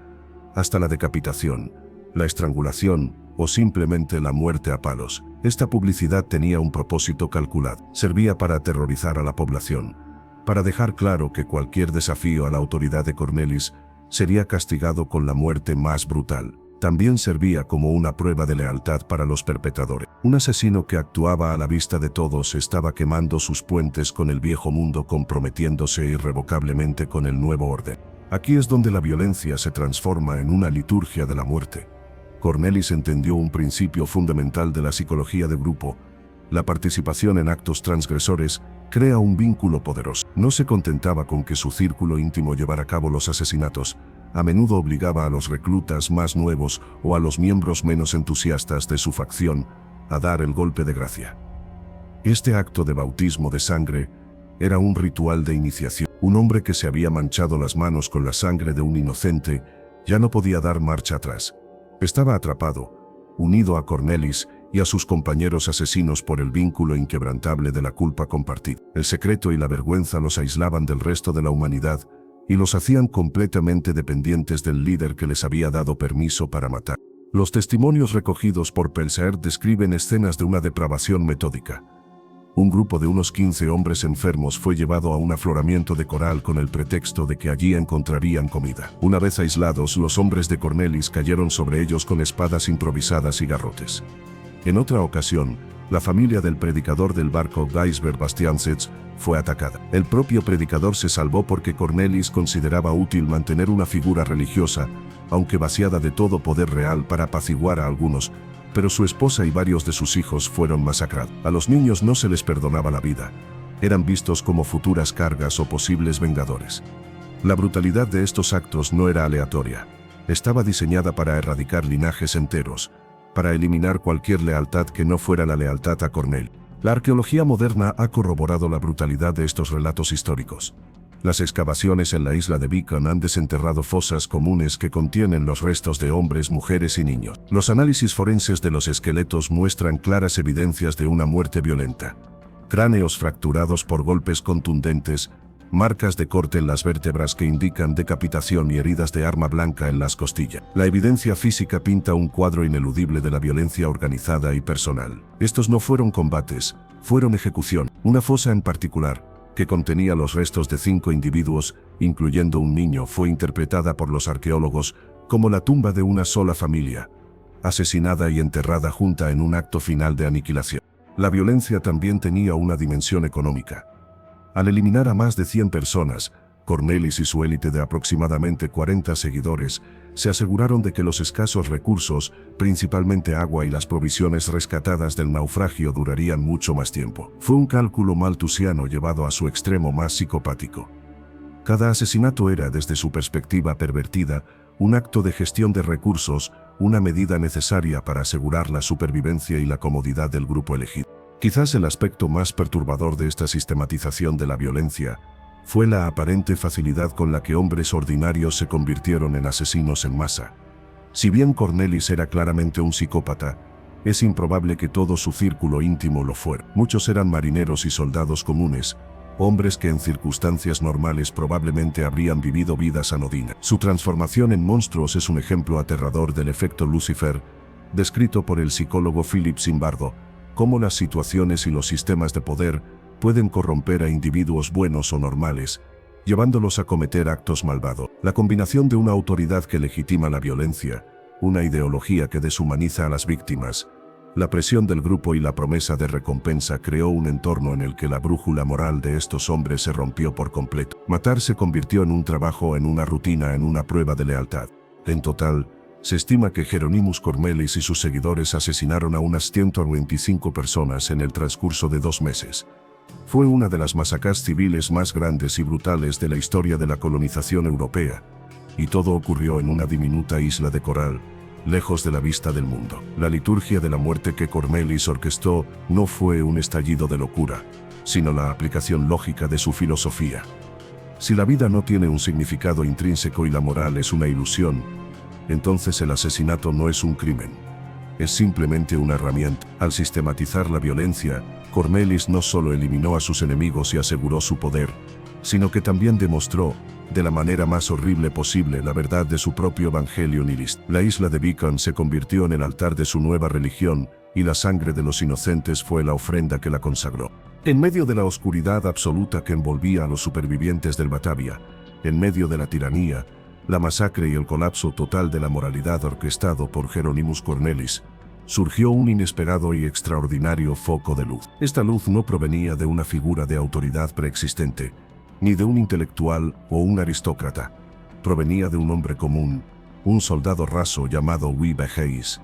hasta la decapitación, la estrangulación o simplemente la muerte a palos. Esta publicidad tenía un propósito calculado. Servía para aterrorizar a la población, para dejar claro que cualquier desafío a la autoridad de Cornelis sería castigado con la muerte más brutal. También servía como una prueba de lealtad para los perpetradores. Un asesino que actuaba a la vista de todos estaba quemando sus puentes con el viejo mundo, comprometiéndose irrevocablemente con el nuevo orden. Aquí es donde la violencia se transforma en una liturgia de la muerte. Cornelis entendió un principio fundamental de la psicología de grupo: la participación en actos transgresores crea un vínculo poderoso. No se contentaba con que su círculo íntimo llevara a cabo los asesinatos. A menudo obligaba a los reclutas más nuevos o a los miembros menos entusiastas de su facción a dar el golpe de gracia. Este acto de bautismo de sangre era un ritual de iniciación. Un hombre que se había manchado las manos con la sangre de un inocente ya no podía dar marcha atrás. Estaba atrapado, unido a Cornelis y a sus compañeros asesinos por el vínculo inquebrantable de la culpa compartida. El secreto y la vergüenza los aislaban del resto de la humanidad y los hacían completamente dependientes del líder que les había dado permiso para matar. Los testimonios recogidos por Pelseert describen escenas de una depravación metódica. Un grupo de unos 15 hombres enfermos fue llevado a un afloramiento de coral con el pretexto de que allí encontrarían comida. Una vez aislados, los hombres de Cornelis cayeron sobre ellos con espadas improvisadas y garrotes. En otra ocasión, la familia del predicador del barco Geisberg Bastiansitz fue atacada. El propio predicador se salvó porque Cornelis consideraba útil mantener una figura religiosa, aunque vaciada de todo poder real, para apaciguar a algunos, pero su esposa y varios de sus hijos fueron masacrados. A los niños no se les perdonaba la vida. Eran vistos como futuras cargas o posibles vengadores. La brutalidad de estos actos no era aleatoria. Estaba diseñada para erradicar linajes enteros, para eliminar cualquier lealtad que no fuera la lealtad a Cornelis. La arqueología moderna ha corroborado la brutalidad de estos relatos históricos. Las excavaciones en la isla de Beacon han desenterrado fosas comunes que contienen los restos de hombres, mujeres y niños. Los análisis forenses de los esqueletos muestran claras evidencias de una muerte violenta. Cráneos fracturados por golpes contundentes, marcas de corte en las vértebras que indican decapitación y heridas de arma blanca en las costillas. La evidencia física pinta un cuadro ineludible de la violencia organizada y personal. Estos no fueron combates, fueron ejecución. Una fosa en particular, que contenía los restos de 5 individuos, incluyendo un niño, fue interpretada por los arqueólogos como la tumba de una sola familia, asesinada y enterrada junta en un acto final de aniquilación. La violencia también tenía una dimensión económica. Al eliminar a más de 100 personas, Cornelis y su élite de aproximadamente 40 seguidores se aseguraron de que los escasos recursos, principalmente agua y las provisiones rescatadas del naufragio, durarían mucho más tiempo. Fue un cálculo malthusiano llevado a su extremo más psicopático. Cada asesinato era, desde su perspectiva pervertida, un acto de gestión de recursos, una medida necesaria para asegurar la supervivencia y la comodidad del grupo elegido. Quizás el aspecto más perturbador de esta sistematización de la violencia fue la aparente facilidad con la que hombres ordinarios se convirtieron en asesinos en masa. Si bien Cornelis era claramente un psicópata, es improbable que todo su círculo íntimo lo fuera. Muchos eran marineros y soldados comunes, hombres que en circunstancias normales probablemente habrían vivido vidas anodinas. Su transformación en monstruos es un ejemplo aterrador del efecto Lucifer, descrito por el psicólogo Philip Zimbardo, cómo las situaciones y los sistemas de poder pueden corromper a individuos buenos o normales, llevándolos a cometer actos malvados. La combinación de una autoridad que legitima la violencia, una ideología que deshumaniza a las víctimas, la presión del grupo y la promesa de recompensa creó un entorno en el que la brújula moral de estos hombres se rompió por completo. Matar se convirtió en un trabajo, en una rutina, en una prueba de lealtad. En total, se estima que Hieronymus Cornelis y sus seguidores asesinaron a unas 125 personas en el transcurso de 2 meses. Fue una de las masacres civiles más grandes y brutales de la historia de la colonización europea, y todo ocurrió en una diminuta isla de coral, lejos de la vista del mundo. La liturgia de la muerte que Cornelis orquestó no fue un estallido de locura, sino la aplicación lógica de su filosofía. Si la vida no tiene un significado intrínseco y la moral es una ilusión, entonces el asesinato no es un crimen. Es simplemente una herramienta. Al sistematizar la violencia, Cornelis no solo eliminó a sus enemigos y aseguró su poder, sino que también demostró, de la manera más horrible posible, la verdad de su propio evangelio nihilista. La isla de Beacon se convirtió en el altar de su nueva religión, y la sangre de los inocentes fue la ofrenda que la consagró. En medio de la oscuridad absoluta que envolvía a los supervivientes del Batavia, en medio de la tiranía, la masacre y el colapso total de la moralidad orquestado por Hieronymus Cornelis, surgió un inesperado y extraordinario foco de luz. Esta luz no provenía de una figura de autoridad preexistente, ni de un intelectual o un aristócrata. Provenía de un hombre común, un soldado raso llamado Wiebe Hayes.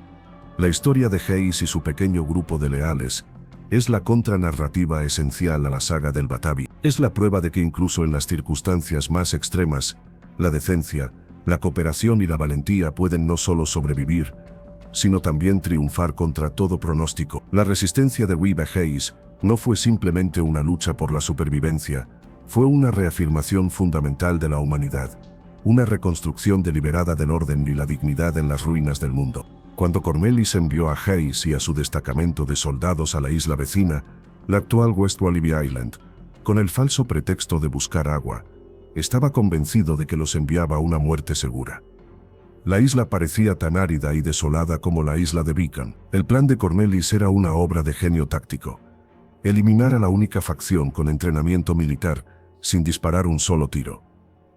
La historia de Hayes y su pequeño grupo de leales es la contranarrativa esencial a la saga del Batavia. Es la prueba de que incluso en las circunstancias más extremas, la decencia, la cooperación y la valentía pueden no solo sobrevivir, sino también triunfar contra todo pronóstico. La resistencia de Wiebe Hayes no fue simplemente una lucha por la supervivencia, fue una reafirmación fundamental de la humanidad, una reconstrucción deliberada del orden y la dignidad en las ruinas del mundo. Cuando Cornelis envió a Hayes y a su destacamento de soldados a la isla vecina, la actual West Wallaby Island, con el falso pretexto de buscar agua, estaba convencido de que los enviaba a una muerte segura. La isla parecía tan árida y desolada como la isla de Beacon. El plan de Cornelis era una obra de genio táctico. Eliminar a la única facción con entrenamiento militar, sin disparar un solo tiro.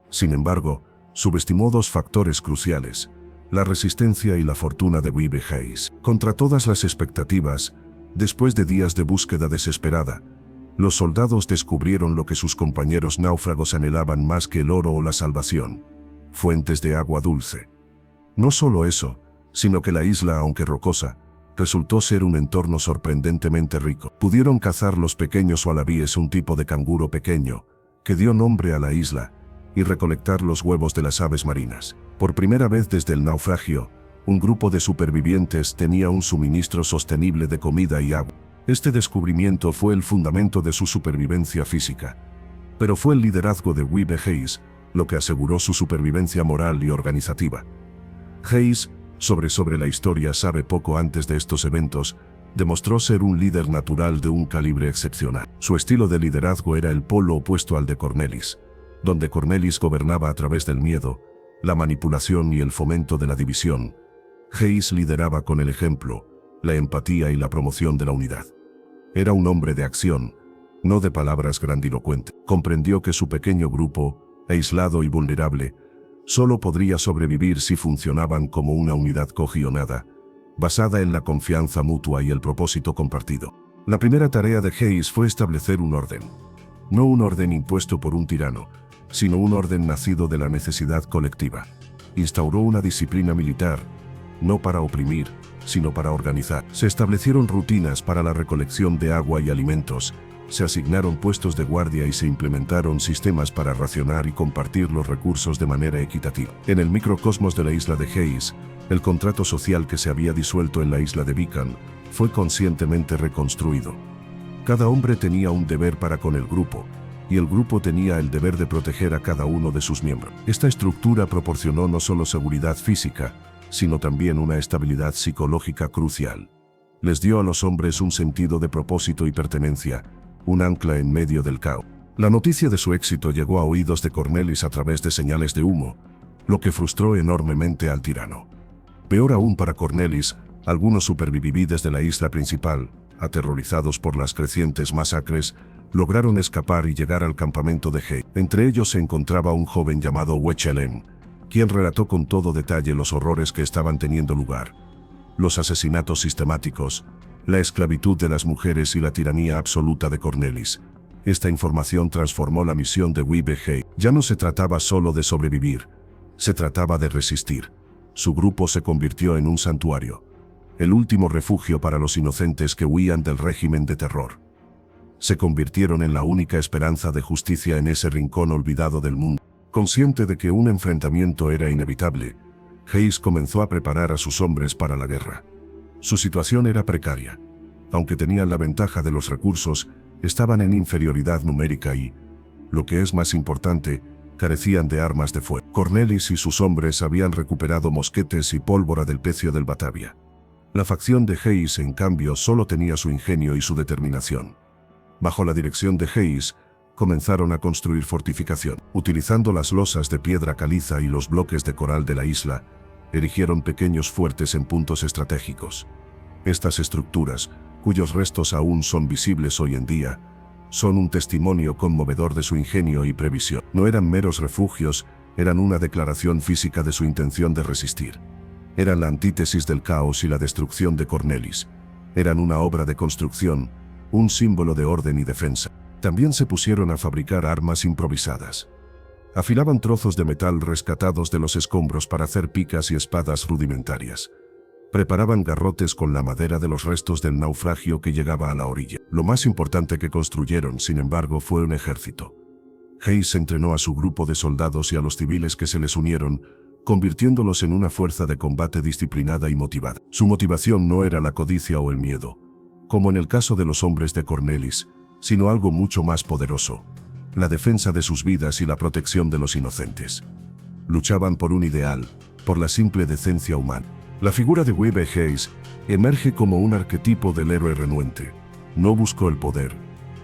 Sin embargo, subestimó 2 factores cruciales: la resistencia y la fortuna de Wiebe Hayes. Contra todas las expectativas, después de días de búsqueda desesperada, los soldados descubrieron lo que sus compañeros náufragos anhelaban más que el oro o la salvación: fuentes de agua dulce. No solo eso, sino que la isla, aunque rocosa, resultó ser un entorno sorprendentemente rico. Pudieron cazar los pequeños wallabies, un tipo de canguro pequeño, que dio nombre a la isla, y recolectar los huevos de las aves marinas. Por primera vez desde el naufragio, un grupo de supervivientes tenía un suministro sostenible de comida y agua. Este descubrimiento fue el fundamento de su supervivencia física. Pero fue el liderazgo de Wiebe Hayes lo que aseguró su supervivencia moral y organizativa. Hayes, sobre la historia sabe poco antes de estos eventos, demostró ser un líder natural de un calibre excepcional. Su estilo de liderazgo era el polo opuesto al de Cornelis, donde Cornelis gobernaba a través del miedo, la manipulación y el fomento de la división. Hayes lideraba con el ejemplo, la empatía y la promoción de la unidad. Era un hombre de acción, no de palabras grandilocuentes. Comprendió que su pequeño grupo, aislado y vulnerable, solo podría sobrevivir si funcionaban como una unidad cohesionada, basada en la confianza mutua y el propósito compartido. La primera tarea de Hayes fue establecer un orden. No un orden impuesto por un tirano, sino un orden nacido de la necesidad colectiva. Instauró una disciplina militar, no para oprimir, sino para organizar. Se establecieron rutinas para la recolección de agua y alimentos, se asignaron puestos de guardia y se implementaron sistemas para racionar y compartir los recursos de manera equitativa. En el microcosmos de la isla de Hayes, el contrato social que se había disuelto en la isla de Beacon fue conscientemente reconstruido. Cada hombre tenía un deber para con el grupo, y el grupo tenía el deber de proteger a cada uno de sus miembros. Esta estructura proporcionó no solo seguridad física, sino también una estabilidad psicológica crucial. Les dio a los hombres un sentido de propósito y pertenencia, un ancla en medio del caos. La noticia de su éxito llegó a oídos de Cornelis a través de señales de humo, lo que frustró enormemente al tirano. Peor aún para Cornelis, algunos supervivientes de la isla principal, aterrorizados por las crecientes masacres, lograron escapar y llegar al campamento de Hayes. Entre ellos se encontraba un joven llamado Wechelem, quien relató con todo detalle los horrores que estaban teniendo lugar. Los asesinatos sistemáticos, la esclavitud de las mujeres y la tiranía absoluta de Cornelis. Esta información transformó la misión de Wee Hayes. Ya no se trataba solo de sobrevivir, se trataba de resistir. Su grupo se convirtió en un santuario, el último refugio para los inocentes que huían del régimen de terror. Se convirtieron en la única esperanza de justicia en ese rincón olvidado del mundo. Consciente de que un enfrentamiento era inevitable, Hayes comenzó a preparar a sus hombres para la guerra. Su situación era precaria. Aunque tenían la ventaja de los recursos, estaban en inferioridad numérica y, lo que es más importante, carecían de armas de fuego. Cornelis y sus hombres habían recuperado mosquetes y pólvora del pecio del Batavia. La facción de Hayes, en cambio, solo tenía su ingenio y su determinación. Bajo la dirección de Hayes, comenzaron a construir fortificación. Utilizando las losas de piedra caliza y los bloques de coral de la isla, erigieron pequeños fuertes en puntos estratégicos. Estas estructuras, cuyos restos aún son visibles hoy en día, son un testimonio conmovedor de su ingenio y previsión. No eran meros refugios, eran una declaración física de su intención de resistir. Eran la antítesis del caos y la destrucción de Cornelis. Eran una obra de construcción, un símbolo de orden y defensa. También se pusieron a fabricar armas improvisadas. Afilaban trozos de metal rescatados de los escombros para hacer picas y espadas rudimentarias. Preparaban garrotes con la madera de los restos del naufragio que llegaba a la orilla. Lo más importante que construyeron, sin embargo, fue un ejército. Hayes entrenó a su grupo de soldados y a los civiles que se les unieron, convirtiéndolos en una fuerza de combate disciplinada y motivada. Su motivación no era la codicia o el miedo, como en el caso de los hombres de Cornelis, sino algo mucho más poderoso: la defensa de sus vidas y la protección de los inocentes. Luchaban por un ideal, por la simple decencia humana. La figura de Wee Hayes emerge como un arquetipo del héroe renuente. No buscó el poder.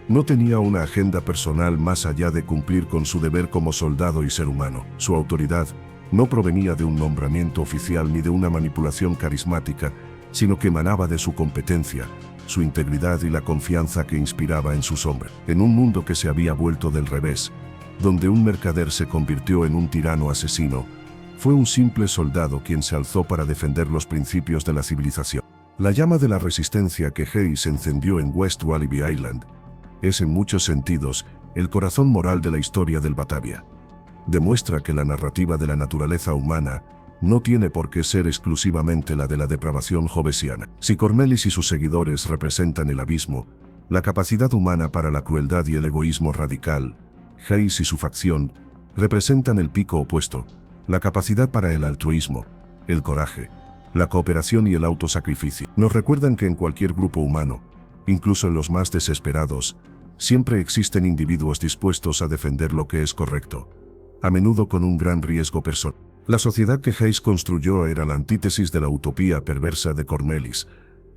No tenía una agenda personal más allá de cumplir con su deber como soldado y ser humano. Su autoridad no provenía de un nombramiento oficial ni de una manipulación carismática, sino que emanaba de su competencia, su integridad y la confianza que inspiraba en sus hombres. En un mundo que se había vuelto del revés, donde un mercader se convirtió en un tirano asesino, fue un simple soldado quien se alzó para defender los principios de la civilización. La llama de la resistencia que Hayes encendió en West Wallaby Island es en muchos sentidos el corazón moral de la historia del Batavia. Demuestra que la narrativa de la naturaleza humana no tiene por qué ser exclusivamente la de la depravación jovesiana. Si Cornelis y sus seguidores representan el abismo, la capacidad humana para la crueldad y el egoísmo radical, Hayes y su facción representan el pico opuesto, la capacidad para el altruismo, el coraje, la cooperación y el autosacrificio. Nos recuerdan que en cualquier grupo humano, incluso en los más desesperados, siempre existen individuos dispuestos a defender lo que es correcto, a menudo con un gran riesgo personal. La sociedad que Hayes construyó era la antítesis de la utopía perversa de Cornelis.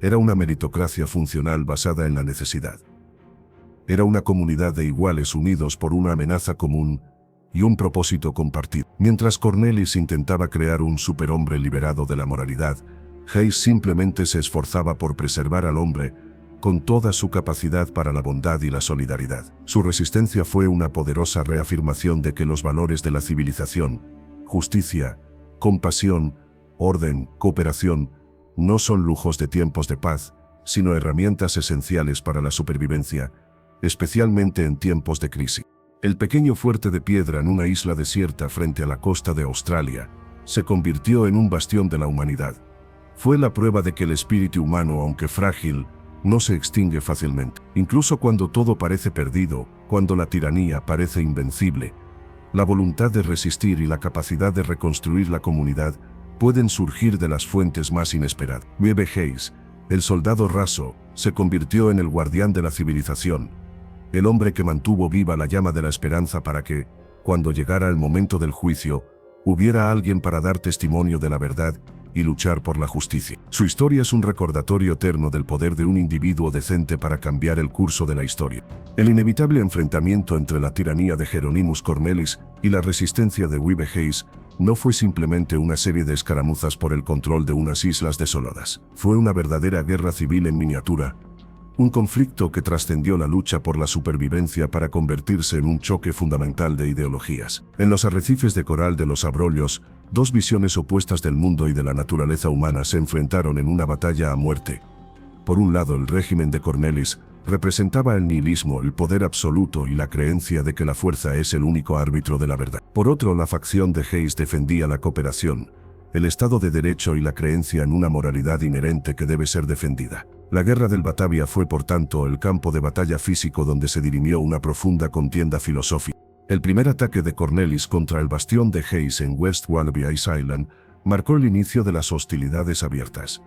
Era una meritocracia funcional basada en la necesidad. Era una comunidad de iguales unidos por una amenaza común y un propósito compartido. Mientras Cornelis intentaba crear un superhombre liberado de la moralidad, Hayes simplemente se esforzaba por preservar al hombre con toda su capacidad para la bondad y la solidaridad. Su resistencia fue una poderosa reafirmación de que los valores de la civilización, justicia, compasión, orden, cooperación, no son lujos de tiempos de paz, sino herramientas esenciales para la supervivencia, especialmente en tiempos de crisis. El pequeño fuerte de piedra en una isla desierta frente a la costa de Australia se convirtió en un bastión de la humanidad. Fue la prueba de que el espíritu humano, aunque frágil, no se extingue fácilmente. Incluso cuando todo parece perdido, cuando la tiranía parece invencible, la voluntad de resistir y la capacidad de reconstruir la comunidad pueden surgir de las fuentes más inesperadas. W. Hayes, el soldado raso, se convirtió en el guardián de la civilización, el hombre que mantuvo viva la llama de la esperanza para que, cuando llegara el momento del juicio, hubiera alguien para dar testimonio de la verdad y luchar por la justicia. Su historia es un recordatorio eterno del poder de un individuo decente para cambiar el curso de la historia. El inevitable enfrentamiento entre la tiranía de Hieronymus Cornelis y la resistencia de W. Hayes no fue simplemente una serie de escaramuzas por el control de unas islas desoladas. Fue una verdadera guerra civil en miniatura, un conflicto que trascendió la lucha por la supervivencia para convertirse en un choque fundamental de ideologías. En los arrecifes de coral de los Abrolhos, dos visiones opuestas del mundo y de la naturaleza humana se enfrentaron en una batalla a muerte. Por un lado, el régimen de Cornelis representaba el nihilismo, el poder absoluto y la creencia de que la fuerza es el único árbitro de la verdad. Por otro, la facción de Hayes defendía la cooperación, el Estado de Derecho y la creencia en una moralidad inherente que debe ser defendida. La guerra del Batavia fue, por tanto, el campo de batalla físico donde se dirimió una profunda contienda filosófica. El primer ataque de Cornelis contra el bastión de Hayes en West Wallaby Island marcó el inicio de las hostilidades abiertas.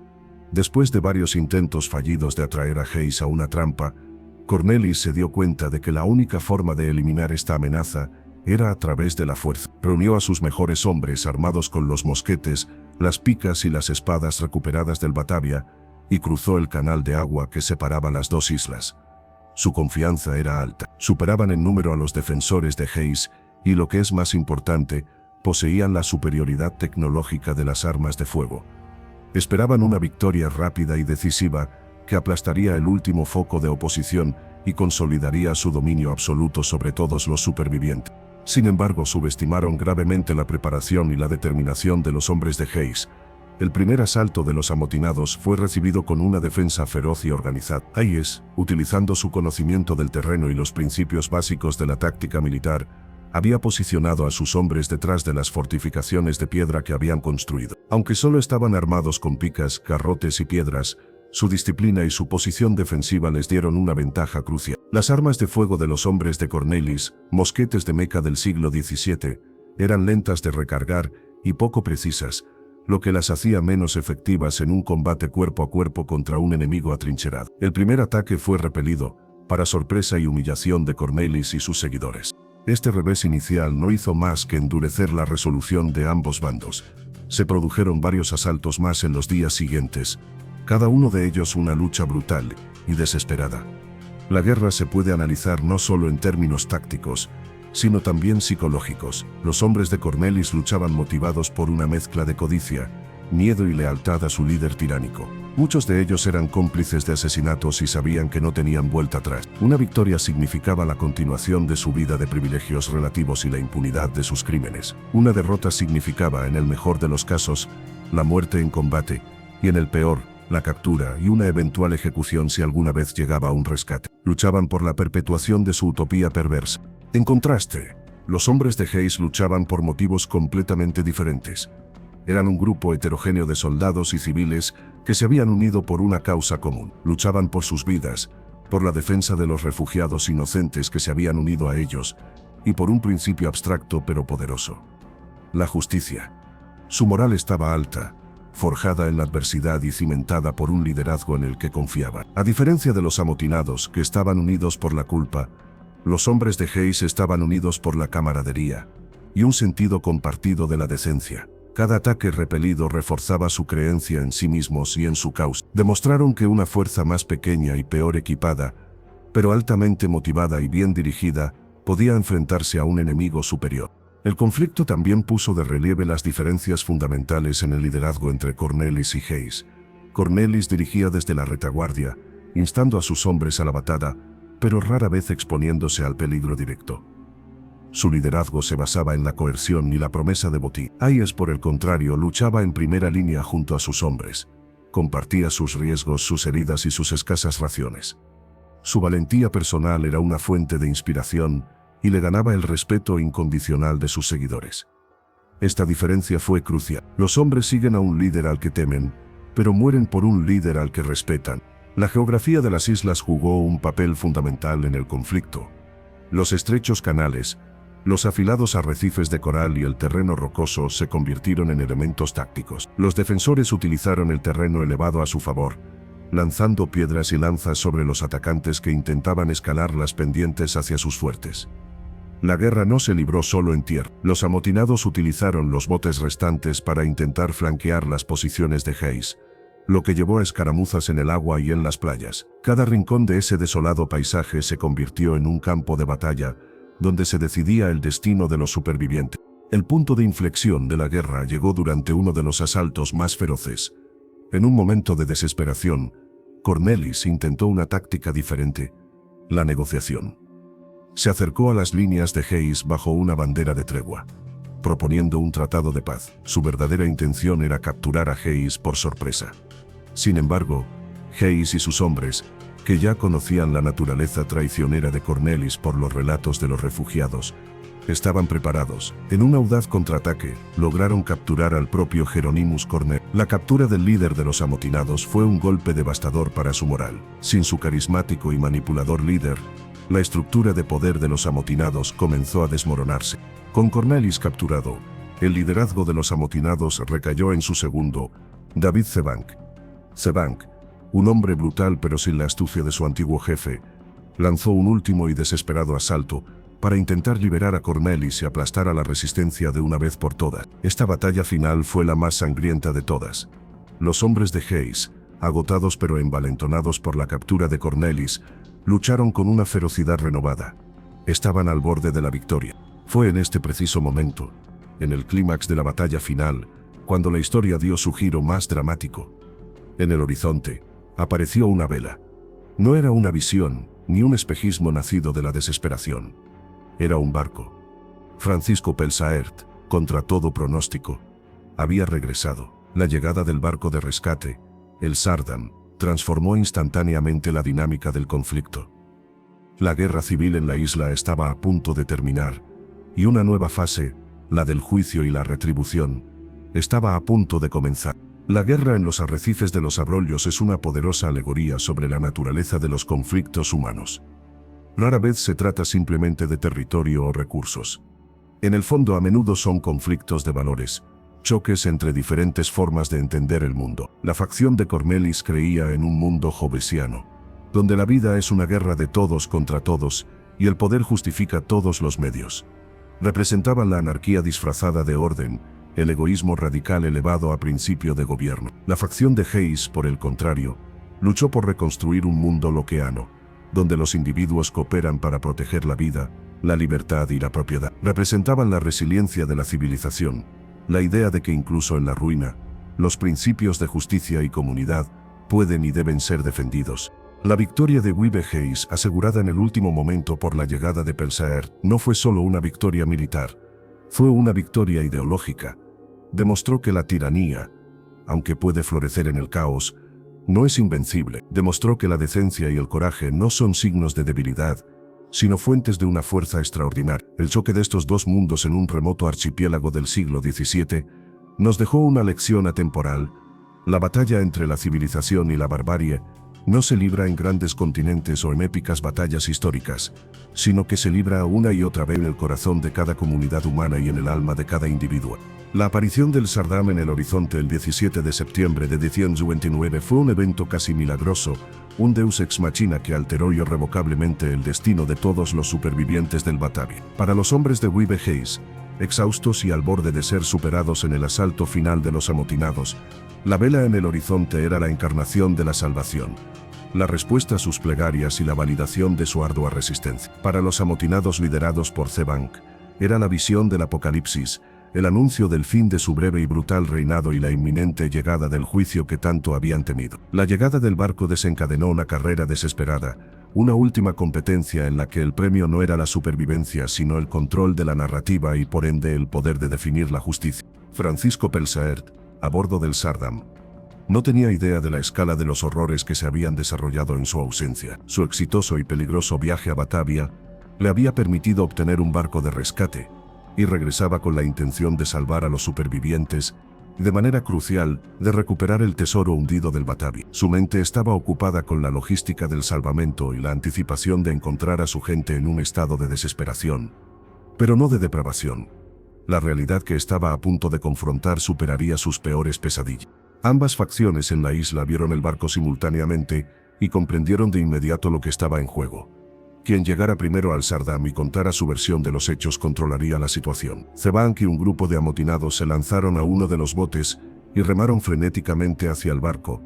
Después de varios intentos fallidos de atraer a Hayes a una trampa, Cornelis se dio cuenta de que la única forma de eliminar esta amenaza era a través de la fuerza. Reunió a sus mejores hombres armados con los mosquetes, las picas y las espadas recuperadas del Batavia y cruzó el canal de agua que separaba las dos islas. Su confianza era alta. Superaban en número a los defensores de Hayes y, lo que es más importante, poseían la superioridad tecnológica de las armas de fuego. Esperaban una victoria rápida y decisiva que aplastaría el último foco de oposición y consolidaría su dominio absoluto sobre todos los supervivientes. Sin embargo, subestimaron gravemente la preparación y la determinación de los hombres de Hayes. El primer asalto de los amotinados fue recibido con una defensa feroz y organizada. Hayes, utilizando su conocimiento del terreno y los principios básicos de la táctica militar, había posicionado a sus hombres detrás de las fortificaciones de piedra que habían construido. Aunque solo estaban armados con picas, garrotes y piedras, su disciplina y su posición defensiva les dieron una ventaja crucial. Las armas de fuego de los hombres de Cornelis, mosquetes de meca del siglo XVII, eran lentas de recargar y poco precisas, lo que las hacía menos efectivas en un combate cuerpo a cuerpo contra un enemigo atrincherado. El primer ataque fue repelido, para sorpresa y humillación de Cornelis y sus seguidores. Este revés inicial no hizo más que endurecer la resolución de ambos bandos. Se produjeron varios asaltos más en los días siguientes, cada uno de ellos una lucha brutal y desesperada. La guerra se puede analizar no solo en términos tácticos, sino también psicológicos. Los hombres de Cornelis luchaban motivados por una mezcla de codicia, miedo y lealtad a su líder tiránico. Muchos de ellos eran cómplices de asesinatos y sabían que no tenían vuelta atrás. Una victoria significaba la continuación de su vida de privilegios relativos y la impunidad de sus crímenes. Una derrota significaba, en el mejor de los casos, la muerte en combate, y en el peor, la captura y una eventual ejecución si alguna vez llegaba un rescate. Luchaban por la perpetuación de su utopía perversa. En contraste, los hombres de Hayes luchaban por motivos completamente diferentes. Eran un grupo heterogéneo de soldados y civiles que se habían unido por una causa común. Luchaban por sus vidas, por la defensa de los refugiados inocentes que se habían unido a ellos, y por un principio abstracto pero poderoso: la justicia. Su moral estaba alta, forjada en la adversidad y cimentada por un liderazgo en el que confiaban. A diferencia de los amotinados, que estaban unidos por la culpa, los hombres de Hayes estaban unidos por la camaradería y un sentido compartido de la decencia. Cada ataque repelido reforzaba su creencia en sí mismos y en su causa. Demostraron que una fuerza más pequeña y peor equipada, pero altamente motivada y bien dirigida, podía enfrentarse a un enemigo superior. El conflicto también puso de relieve las diferencias fundamentales en el liderazgo entre Cornelis y Hayes. Cornelis dirigía desde la retaguardia, instando a sus hombres a la batalla, pero rara vez exponiéndose al peligro directo. Su liderazgo se basaba en la coerción y la promesa de botín. Hayes, por el contrario, luchaba en primera línea junto a sus hombres. Compartía sus riesgos, sus heridas y sus escasas raciones. Su valentía personal era una fuente de inspiración y le ganaba el respeto incondicional de sus seguidores. Esta diferencia fue crucial. Los hombres siguen a un líder al que temen, pero mueren por un líder al que respetan. La geografía de las islas jugó un papel fundamental en el conflicto. Los estrechos canales, los afilados arrecifes de coral y el terreno rocoso se convirtieron en elementos tácticos. Los defensores utilizaron el terreno elevado a su favor, lanzando piedras y lanzas sobre los atacantes que intentaban escalar las pendientes hacia sus fuertes. La guerra no se libró solo en tierra. Los amotinados utilizaron los botes restantes para intentar flanquear las posiciones de Hayes, lo que llevó a escaramuzas en el agua y en las playas. Cada rincón de ese desolado paisaje se convirtió en un campo de batalla, donde se decidía el destino de los supervivientes. El punto de inflexión de la guerra llegó durante uno de los asaltos más feroces. En un momento de desesperación, Cornelis intentó una táctica diferente: la negociación. Se acercó a las líneas de Hayes bajo una bandera de tregua, proponiendo un tratado de paz. Su verdadera intención era capturar a Hayes por sorpresa. Sin embargo, Hayes y sus hombres, que ya conocían la naturaleza traicionera de Cornelis por los relatos de los refugiados, estaban preparados. En un audaz contraataque, lograron capturar al propio Hieronymus Cornelis. La captura del líder de los amotinados fue un golpe devastador para su moral. Sin su carismático y manipulador líder, la estructura de poder de los amotinados comenzó a desmoronarse. Con Cornelis capturado, el liderazgo de los amotinados recayó en su segundo, David Zebank. Zebank, un hombre brutal pero sin la astucia de su antiguo jefe, lanzó un último y desesperado asalto para intentar liberar a Cornelis y aplastar a la resistencia de una vez por todas. Esta batalla final fue la más sangrienta de todas. Los hombres de Hayes, agotados pero envalentonados por la captura de Cornelis, lucharon con una ferocidad renovada. Estaban al borde de la victoria. Fue en este preciso momento, en el clímax de la batalla final, cuando la historia dio su giro más dramático. En el horizonte, apareció una vela. No era una visión, ni un espejismo nacido de la desesperación. Era un barco. Francisco Pelsaert, contra todo pronóstico, había regresado. La llegada del barco de rescate, el Sardam, transformó instantáneamente la dinámica del conflicto. La guerra civil en la isla estaba a punto de terminar, y una nueva fase, la del juicio y la retribución, estaba a punto de comenzar. La guerra en los arrecifes de los arroyos es una poderosa alegoría sobre la naturaleza de los conflictos humanos. Rara vez se trata simplemente de territorio o recursos. En el fondo, a menudo son conflictos de valores, choques entre diferentes formas de entender el mundo. La facción de Cornelis creía en un mundo hobbesiano, donde la vida es una guerra de todos contra todos y el poder justifica todos los medios. Representaban la anarquía disfrazada de orden, el egoísmo radical elevado a principio de gobierno. La facción de Hayes, por el contrario, luchó por reconstruir un mundo lockeano, donde los individuos cooperan para proteger la vida, la libertad y la propiedad. Representaban la resiliencia de la civilización, la idea de que incluso en la ruina, los principios de justicia y comunidad pueden y deben ser defendidos. La victoria de Wiebe Hayes, asegurada en el último momento por la llegada de Pelsaert, no fue solo una victoria militar, fue una victoria ideológica. Demostró que la tiranía, aunque puede florecer en el caos, no es invencible. Demostró que la decencia y el coraje no son signos de debilidad, sino fuentes de una fuerza extraordinaria. El choque de estos dos mundos en un remoto archipiélago del siglo XVII nos dejó una lección atemporal. La batalla entre la civilización y la barbarie no se libra en grandes continentes o en épicas batallas históricas, sino que se libra una y otra vez en el corazón de cada comunidad humana y en el alma de cada individuo. La aparición del Sardam en el horizonte el 17 de septiembre de 1929 fue un evento casi milagroso, un deus ex machina que alteró irrevocablemente el destino de todos los supervivientes del Batavi. Para los hombres de Wiebe Hayes, exhaustos y al borde de ser superados en el asalto final de los amotinados, la vela en el horizonte era la encarnación de la salvación, la respuesta a sus plegarias y la validación de su ardua resistencia. Para los amotinados liderados por Zebank, era la visión del apocalipsis, el anuncio del fin de su breve y brutal reinado y la inminente llegada del juicio que tanto habían temido. La llegada del barco desencadenó una carrera desesperada, una última competencia en la que el premio no era la supervivencia sino el control de la narrativa y por ende el poder de definir la justicia. Francisco Pelsaert, a bordo del Sardam, no tenía idea de la escala de los horrores que se habían desarrollado en su ausencia. Su exitoso y peligroso viaje a Batavia le había permitido obtener un barco de rescate, y regresaba con la intención de salvar a los supervivientes y, de manera crucial, de recuperar el tesoro hundido del Batavia. Su mente estaba ocupada con la logística del salvamento y la anticipación de encontrar a su gente en un estado de desesperación, pero no de depravación. La realidad que estaba a punto de confrontar superaría sus peores pesadillas. Ambas facciones en la isla vieron el barco simultáneamente y comprendieron de inmediato lo que estaba en juego. Quien llegara primero al Sardam y contara su versión de los hechos controlaría la situación. Cebank y un grupo de amotinados se lanzaron a uno de los botes y remaron frenéticamente hacia el barco,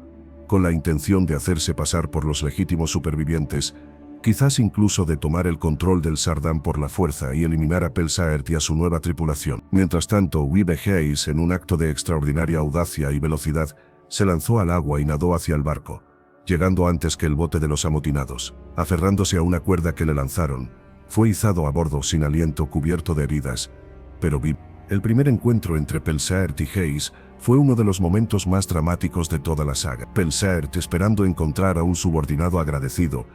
con la intención de hacerse pasar por los legítimos supervivientes, quizás incluso de tomar el control del Sardam por la fuerza y eliminar a Pelsaert y a su nueva tripulación. Mientras tanto, Webbe Hayes, en un acto de extraordinaria audacia y velocidad, se lanzó al agua y nadó hacia el barco, llegando antes que el bote de los amotinados. Aferrándose a una cuerda que le lanzaron, fue izado a bordo sin aliento, cubierto de heridas, pero vivo. El primer encuentro entre Pelsaert y Hayes fue uno de los momentos más dramáticos de toda la saga. Pelsaert, esperando encontrar a un subordinado agradecido,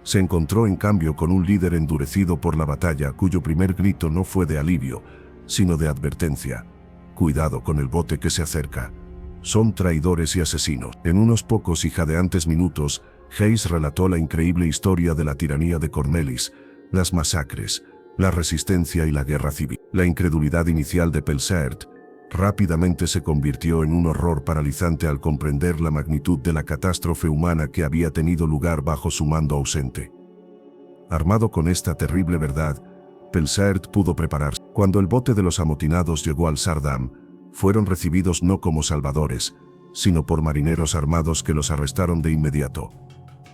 se encontró en cambio con un líder endurecido por la batalla cuyo primer grito no fue de alivio, sino de advertencia. Cuidado con el bote que se acerca. Son traidores y asesinos. En unos pocos y jadeantes minutos, Hayes relató la increíble historia de la tiranía de Cornelis, las masacres, la resistencia y la guerra civil. La incredulidad inicial de Pelsaert rápidamente se convirtió en un horror paralizante al comprender la magnitud de la catástrofe humana que había tenido lugar bajo su mando ausente. Armado con esta terrible verdad, Pelsaert pudo prepararse. Cuando el bote de los amotinados llegó al Sardam, fueron recibidos no como salvadores, sino por marineros armados que los arrestaron de inmediato.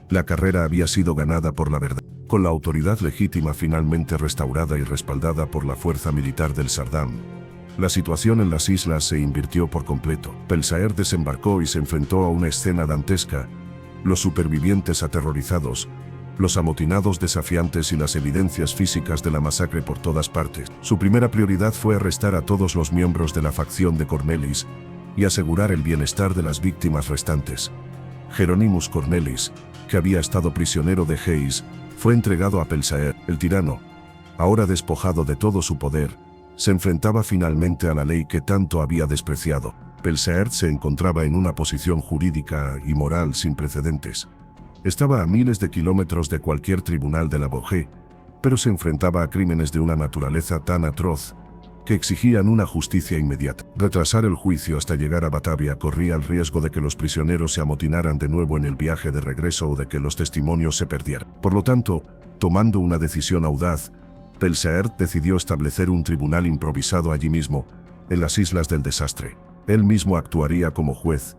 La carrera había sido ganada por la verdad. Con la autoridad legítima finalmente restaurada y respaldada por la fuerza militar del Sardam, la situación en las islas se invirtió por completo. Pelsaert desembarcó y se enfrentó a una escena dantesca: los supervivientes aterrorizados, los amotinados desafiantes y las evidencias físicas de la masacre por todas partes. Su primera prioridad fue arrestar a todos los miembros de la facción de Cornelis y asegurar el bienestar de las víctimas restantes. Hieronymus Cornelis, que había estado prisionero de Hayes, fue entregado a Pelsaert. El tirano, ahora despojado de todo su poder, se enfrentaba finalmente a la ley que tanto había despreciado. Pelsaert se encontraba en una posición jurídica y moral sin precedentes. Estaba a miles de kilómetros de cualquier tribunal de la Bogé, pero se enfrentaba a crímenes de una naturaleza tan atroz que exigían una justicia inmediata. Retrasar el juicio hasta llegar a Batavia corría el riesgo de que los prisioneros se amotinaran de nuevo en el viaje de regreso o de que los testimonios se perdieran. Por lo tanto, tomando una decisión audaz, Pelsaert decidió establecer un tribunal improvisado allí mismo, en las Islas del Desastre. Él mismo actuaría como juez,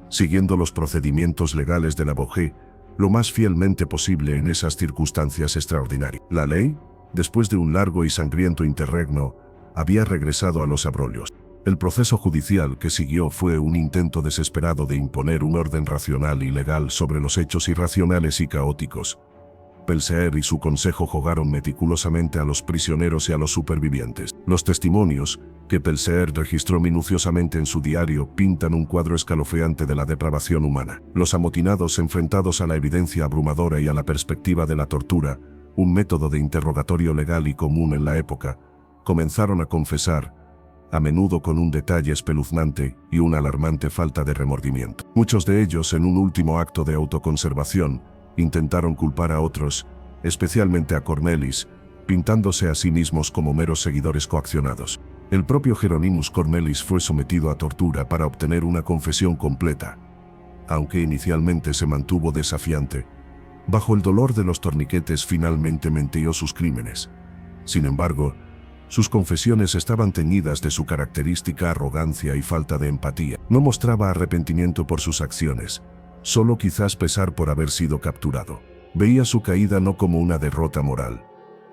siguiendo los procedimientos legales de la Bogé, lo más fielmente posible en esas circunstancias extraordinarias. La ley, después de un largo y sangriento interregno, había regresado a los abrolios. El proceso judicial que siguió fue un intento desesperado de imponer un orden racional y legal sobre los hechos irracionales y caóticos. Pelsaert y su consejo juzgaron meticulosamente a los prisioneros y a los supervivientes. Los testimonios, que Pelsaert registró minuciosamente en su diario, pintan un cuadro escalofriante de la depravación humana. Los amotinados, enfrentados a la evidencia abrumadora y a la perspectiva de la tortura, un método de interrogatorio legal y común en la época, comenzaron a confesar, a menudo con un detalle espeluznante y una alarmante falta de remordimiento. Muchos de ellos, en un último acto de autoconservación, intentaron culpar a otros, especialmente a Cornelis, pintándose a sí mismos como meros seguidores coaccionados. El propio Hieronymus Cornelis fue sometido a tortura para obtener una confesión completa, aunque inicialmente se mantuvo desafiante. Bajo el dolor de los torniquetes finalmente mintió sus crímenes. Sin embargo, sus confesiones estaban teñidas de su característica arrogancia y falta de empatía. No mostraba arrepentimiento por sus acciones, solo quizás pesar por haber sido capturado. Veía su caída no como una derrota moral,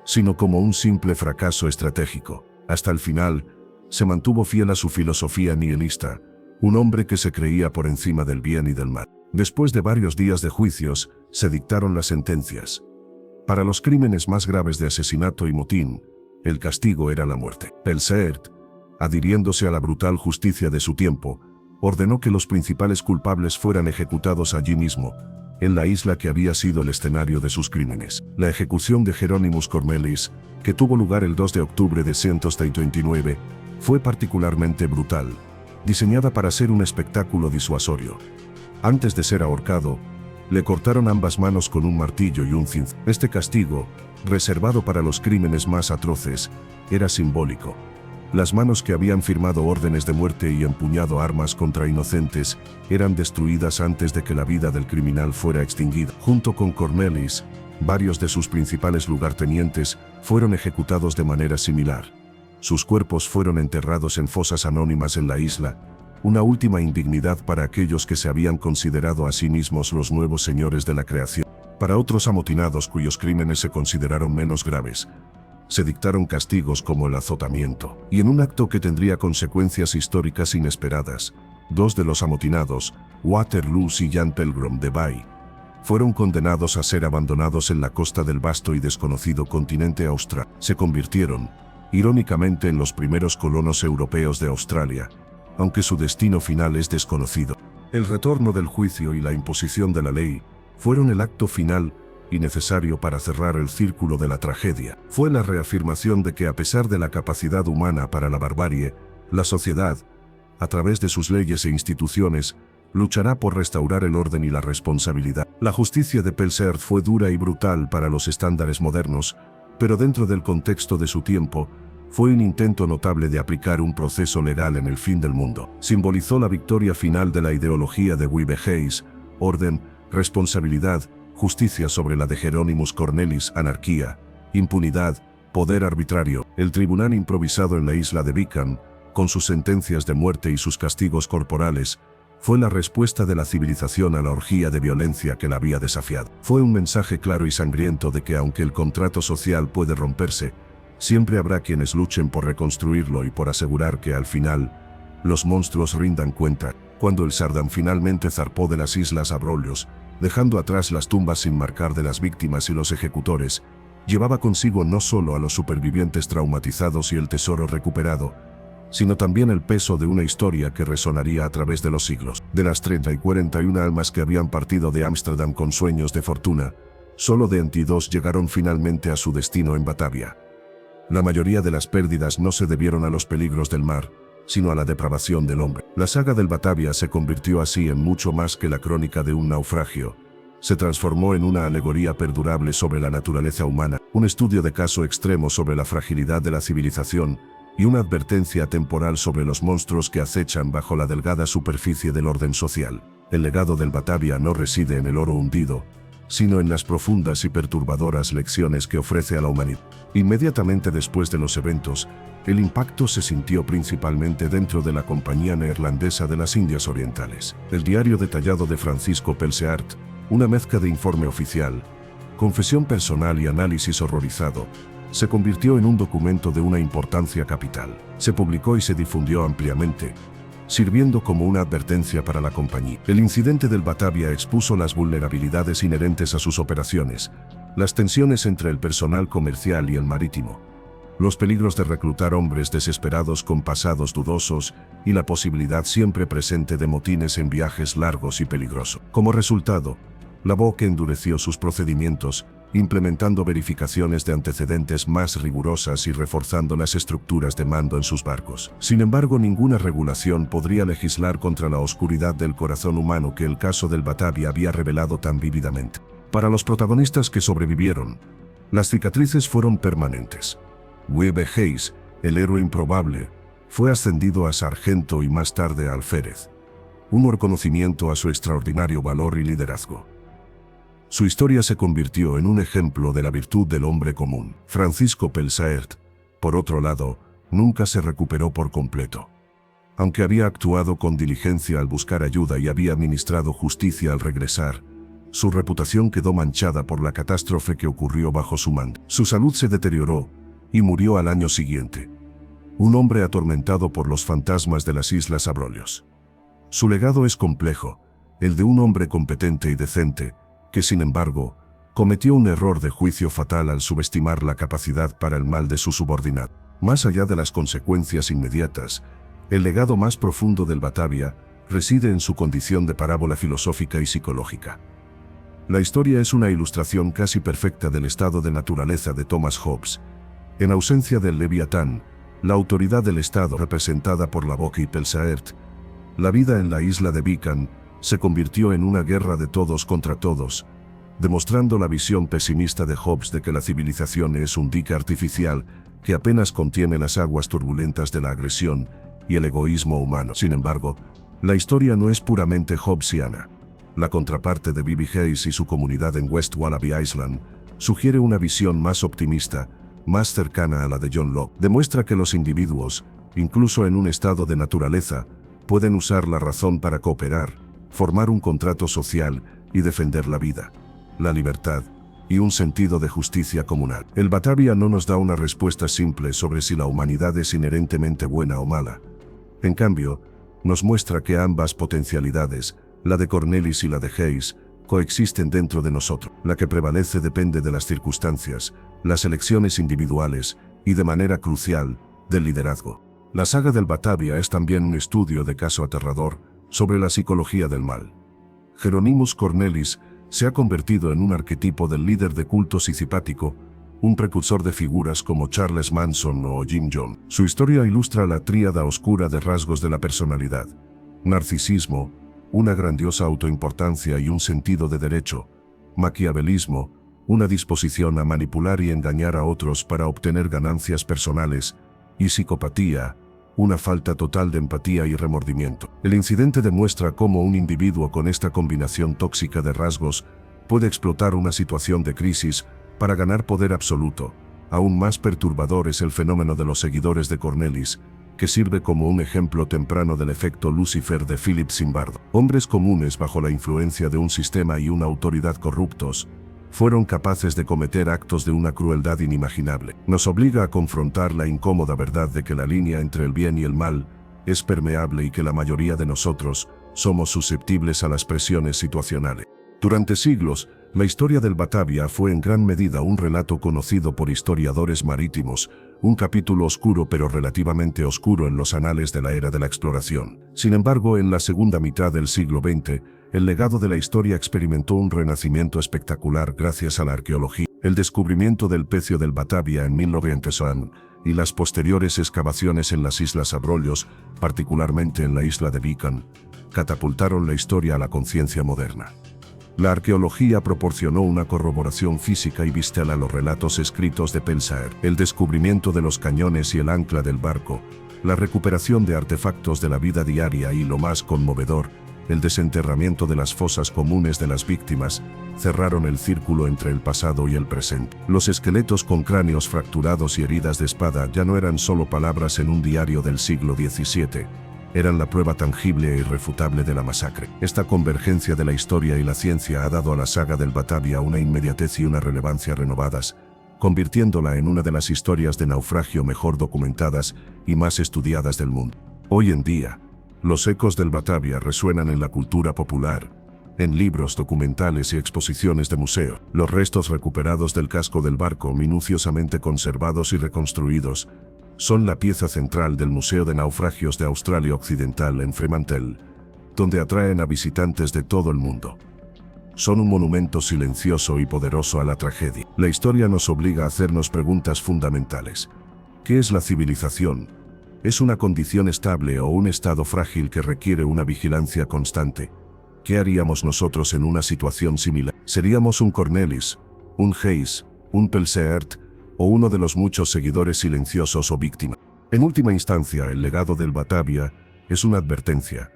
sino como un simple fracaso estratégico. Hasta el final, Se mantuvo fiel a su filosofía nihilista, un hombre que se creía por encima del bien y del mal. Después de varios días de juicios, se dictaron las sentencias. Para los crímenes más graves de asesinato y motín, el castigo era la muerte. Pelsaert, adhiriéndose a la brutal justicia de su tiempo, ordenó que los principales culpables fueran ejecutados allí mismo, en la isla que había sido el escenario de sus crímenes. La ejecución de Hieronymus Cornelis, que tuvo lugar el 2 de octubre de 139, fue particularmente brutal, diseñada para ser un espectáculo disuasorio. Antes de ser ahorcado, le cortaron ambas manos con un martillo y un cincel. Este castigo, reservado para los crímenes más atroces, era simbólico. Las manos que habían firmado órdenes de muerte y empuñado armas contra inocentes eran destruidas antes de que la vida del criminal fuera extinguida. Junto con Cornelis, varios de sus principales lugartenientes fueron ejecutados de manera similar. Sus cuerpos fueron enterrados en fosas anónimas en la isla, una última indignidad para aquellos que se habían considerado a sí mismos los nuevos señores de la creación. Para otros amotinados cuyos crímenes se consideraron menos graves, se dictaron castigos como el azotamiento. Y en un acto que tendría consecuencias históricas inesperadas, dos de los amotinados, Waterloo y Jan Pelgrom de Bay, fueron condenados a ser abandonados en la costa del vasto y desconocido continente austral. Se convirtieron, irónicamente, en los primeros colonos europeos de Australia, aunque su destino final es desconocido. El retorno del juicio y la imposición de la ley fueron el acto final y necesario para cerrar el círculo de la tragedia. Fue la reafirmación de que, a pesar de la capacidad humana para la barbarie, la sociedad, a través de sus leyes e instituciones, luchará por restaurar el orden y la responsabilidad. La justicia de Pelsaert fue dura y brutal para los estándares modernos, pero dentro del contexto de su tiempo, fue un intento notable de aplicar un proceso legal en el fin del mundo. Simbolizó la victoria final de la ideología de Wiebeheys, orden, responsabilidad, justicia sobre la de Hieronymus Cornelis, anarquía, impunidad, poder arbitrario. El tribunal improvisado en la isla de Beacon, con sus sentencias de muerte y sus castigos corporales, fue la respuesta de la civilización a la orgía de violencia que la había desafiado. Fue un mensaje claro y sangriento de que, aunque el contrato social puede romperse, siempre habrá quienes luchen por reconstruirlo y por asegurar que, al final, los monstruos rindan cuenta. Cuando el Sardam finalmente zarpó de las Islas Abrolhos, dejando atrás las tumbas sin marcar de las víctimas y los ejecutores, llevaba consigo no solo a los supervivientes traumatizados y el tesoro recuperado, sino también el peso de una historia que resonaría a través de los siglos. De las 30 y 41 almas que habían partido de Ámsterdam con sueños de fortuna, solo 22 llegaron finalmente a su destino en Batavia. La mayoría de las pérdidas no se debieron a los peligros del mar, sino a la depravación del hombre. La saga del Batavia se convirtió así en mucho más que la crónica de un naufragio. Se transformó en una alegoría perdurable sobre la naturaleza humana, un estudio de caso extremo sobre la fragilidad de la civilización y una advertencia temporal sobre los monstruos que acechan bajo la delgada superficie del orden social. El legado del Batavia no reside en el oro hundido, sino en las profundas y perturbadoras lecciones que ofrece a la humanidad. Inmediatamente después de los eventos, el impacto se sintió principalmente dentro de la Compañía Neerlandesa de las Indias Orientales. El diario detallado de Francisco Pelsaert, una mezcla de informe oficial, confesión personal y análisis horrorizado, se convirtió en un documento de una importancia capital. Se publicó y se difundió ampliamente, sirviendo como una advertencia para la compañía. El incidente del Batavia expuso las vulnerabilidades inherentes a sus operaciones, las tensiones entre el personal comercial y el marítimo, los peligros de reclutar hombres desesperados con pasados dudosos y la posibilidad siempre presente de motines en viajes largos y peligrosos. Como resultado, la BOC endureció sus procedimientos, implementando verificaciones de antecedentes más rigurosas y reforzando las estructuras de mando en sus barcos. Sin embargo, ninguna regulación podría legislar contra la oscuridad del corazón humano que el caso del Batavia había revelado tan vívidamente. Para los protagonistas que sobrevivieron, las cicatrices fueron permanentes. Wiebeheys, el héroe improbable, fue ascendido a sargento y más tarde a alférez, un reconocimiento a su extraordinario valor y liderazgo. Su historia se convirtió en un ejemplo de la virtud del hombre común. Francisco Pelsaert, por otro lado, nunca se recuperó por completo. Aunque había actuado con diligencia al buscar ayuda y había administrado justicia al regresar, su reputación quedó manchada por la catástrofe que ocurrió bajo su mando. Su salud se deterioró y murió al año siguiente. un hombre atormentado por los fantasmas de las Islas Abrolhos. Su legado es complejo, el de un hombre competente y decente, que sin embargo, cometió un error de juicio fatal al subestimar la capacidad para el mal de su subordinado. Más allá de las consecuencias inmediatas, el legado más profundo del Batavia reside en su condición de parábola filosófica y psicológica. La historia es una ilustración casi perfecta del estado de naturaleza de Thomas Hobbes. En ausencia del Leviatán, la autoridad del Estado representada por Lavoque y Pelsaert, la vida en la isla de Beacon se convirtió en una guerra de todos contra todos, demostrando la visión pesimista de Hobbes de que la civilización es un dique artificial que apenas contiene las aguas turbulentas de la agresión y el egoísmo humano. Sin embargo, la historia no es puramente hobbesiana. La contraparte de B.B. Hayes y su comunidad en West Wallaby Island sugiere una visión más optimista, más cercana a la de John Locke. Demuestra que los individuos, incluso en un estado de naturaleza, pueden usar la razón para cooperar, formar un contrato social y defender la vida, la libertad y un sentido de justicia comunal. El Batavia no nos da una respuesta simple sobre si la humanidad es inherentemente buena o mala. En cambio, nos muestra que ambas potencialidades, la de Cornelis y la de Hayes, coexisten dentro de nosotros. La que prevalece depende de las circunstancias, las elecciones individuales y, de manera crucial, del liderazgo. La saga del Batavia es también un estudio de caso aterrador sobre la psicología del mal. Hieronymus Cornelis se ha convertido en un arquetipo del líder de culto sicipático, un precursor de figuras como Charles Manson o Jim Jones. Su historia ilustra la tríada oscura de rasgos de la personalidad: narcisismo, una grandiosa autoimportancia y un sentido de derecho; maquiavelismo, una disposición a manipular y engañar a otros para obtener ganancias personales; y psicopatía, una falta total de empatía y remordimiento. El incidente demuestra cómo un individuo con esta combinación tóxica de rasgos puede explotar una situación de crisis para ganar poder absoluto. Aún más perturbador es el fenómeno de los seguidores de Cornelis, que sirve como un ejemplo temprano del efecto Lucifer de Philip Zimbardo. Hombres comunes bajo la influencia de un sistema y una autoridad corruptos fueron capaces de cometer actos de una crueldad inimaginable. Nos obliga a confrontar la incómoda verdad de que la línea entre el bien y el mal es permeable y que la mayoría de nosotros somos susceptibles a las presiones situacionales. Durante siglos, la historia del Batavia fue en gran medida un relato conocido por historiadores marítimos, un capítulo oscuro pero relativamente oscuro en los anales de la era de la exploración. Sin embargo, en la segunda mitad del siglo XX, el legado de la historia experimentó un renacimiento espectacular gracias a la arqueología. El descubrimiento del pecio del Batavia en 1900 y las posteriores excavaciones en las Islas Abrolhos, particularmente en la isla de Beacon, catapultaron la historia a la conciencia moderna. La arqueología proporcionó una corroboración física y visual a los relatos escritos de Pelsaert. El descubrimiento de los cañones y el ancla del barco, la recuperación de artefactos de la vida diaria y, lo más conmovedor, el desenterramiento de las fosas comunes de las víctimas, cerraron el círculo entre el pasado y el presente. Los esqueletos con cráneos fracturados y heridas de espada ya no eran solo palabras en un diario del siglo XVII, eran la prueba tangible e irrefutable de la masacre. Esta convergencia de la historia y la ciencia ha dado a la saga del Batavia una inmediatez y una relevancia renovadas, convirtiéndola en una de las historias de naufragio mejor documentadas y más estudiadas del mundo. Hoy en día, los ecos del Batavia resuenan en la cultura popular, en libros, documentales y exposiciones de museo. Los restos recuperados del casco del barco, minuciosamente conservados y reconstruidos, son la pieza central del Museo de Naufragios de Australia Occidental en Fremantle, donde atraen a visitantes de todo el mundo. Son un monumento silencioso y poderoso a la tragedia. La historia nos obliga a hacernos preguntas fundamentales. ¿Qué es la civilización? ¿Es una condición estable o un estado frágil que requiere una vigilancia constante? ¿Qué haríamos nosotros en una situación similar? ¿Seríamos un Cornelis, un Hayes, un Pelsaert, o uno de los muchos seguidores silenciosos o víctimas? En última instancia, el legado del Batavia es una advertencia.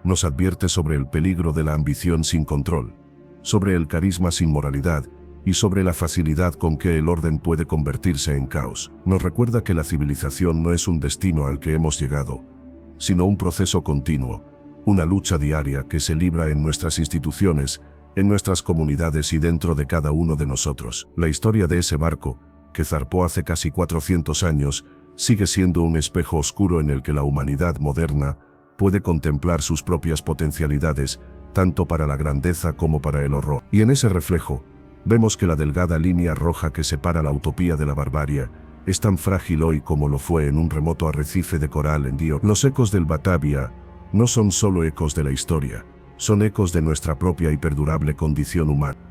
Nos advierte sobre el peligro de la ambición sin control, sobre el carisma sin moralidad y sobre la facilidad con que el orden puede convertirse en caos. Nos recuerda que la civilización no es un destino al que hemos llegado, sino un proceso continuo, una lucha diaria que se libra en nuestras instituciones, en nuestras comunidades y dentro de cada uno de nosotros. La historia de ese barco, que zarpó hace casi 400 años, sigue siendo un espejo oscuro en el que la humanidad moderna puede contemplar sus propias potencialidades, tanto para la grandeza como para el horror. Y en ese reflejo, vemos que la delgada línea roja que separa la utopía de la barbarie es tan frágil hoy como lo fue en un remoto arrecife de coral en Dio. Los ecos del Batavia no son solo ecos de la historia, son ecos de nuestra propia y perdurable condición humana.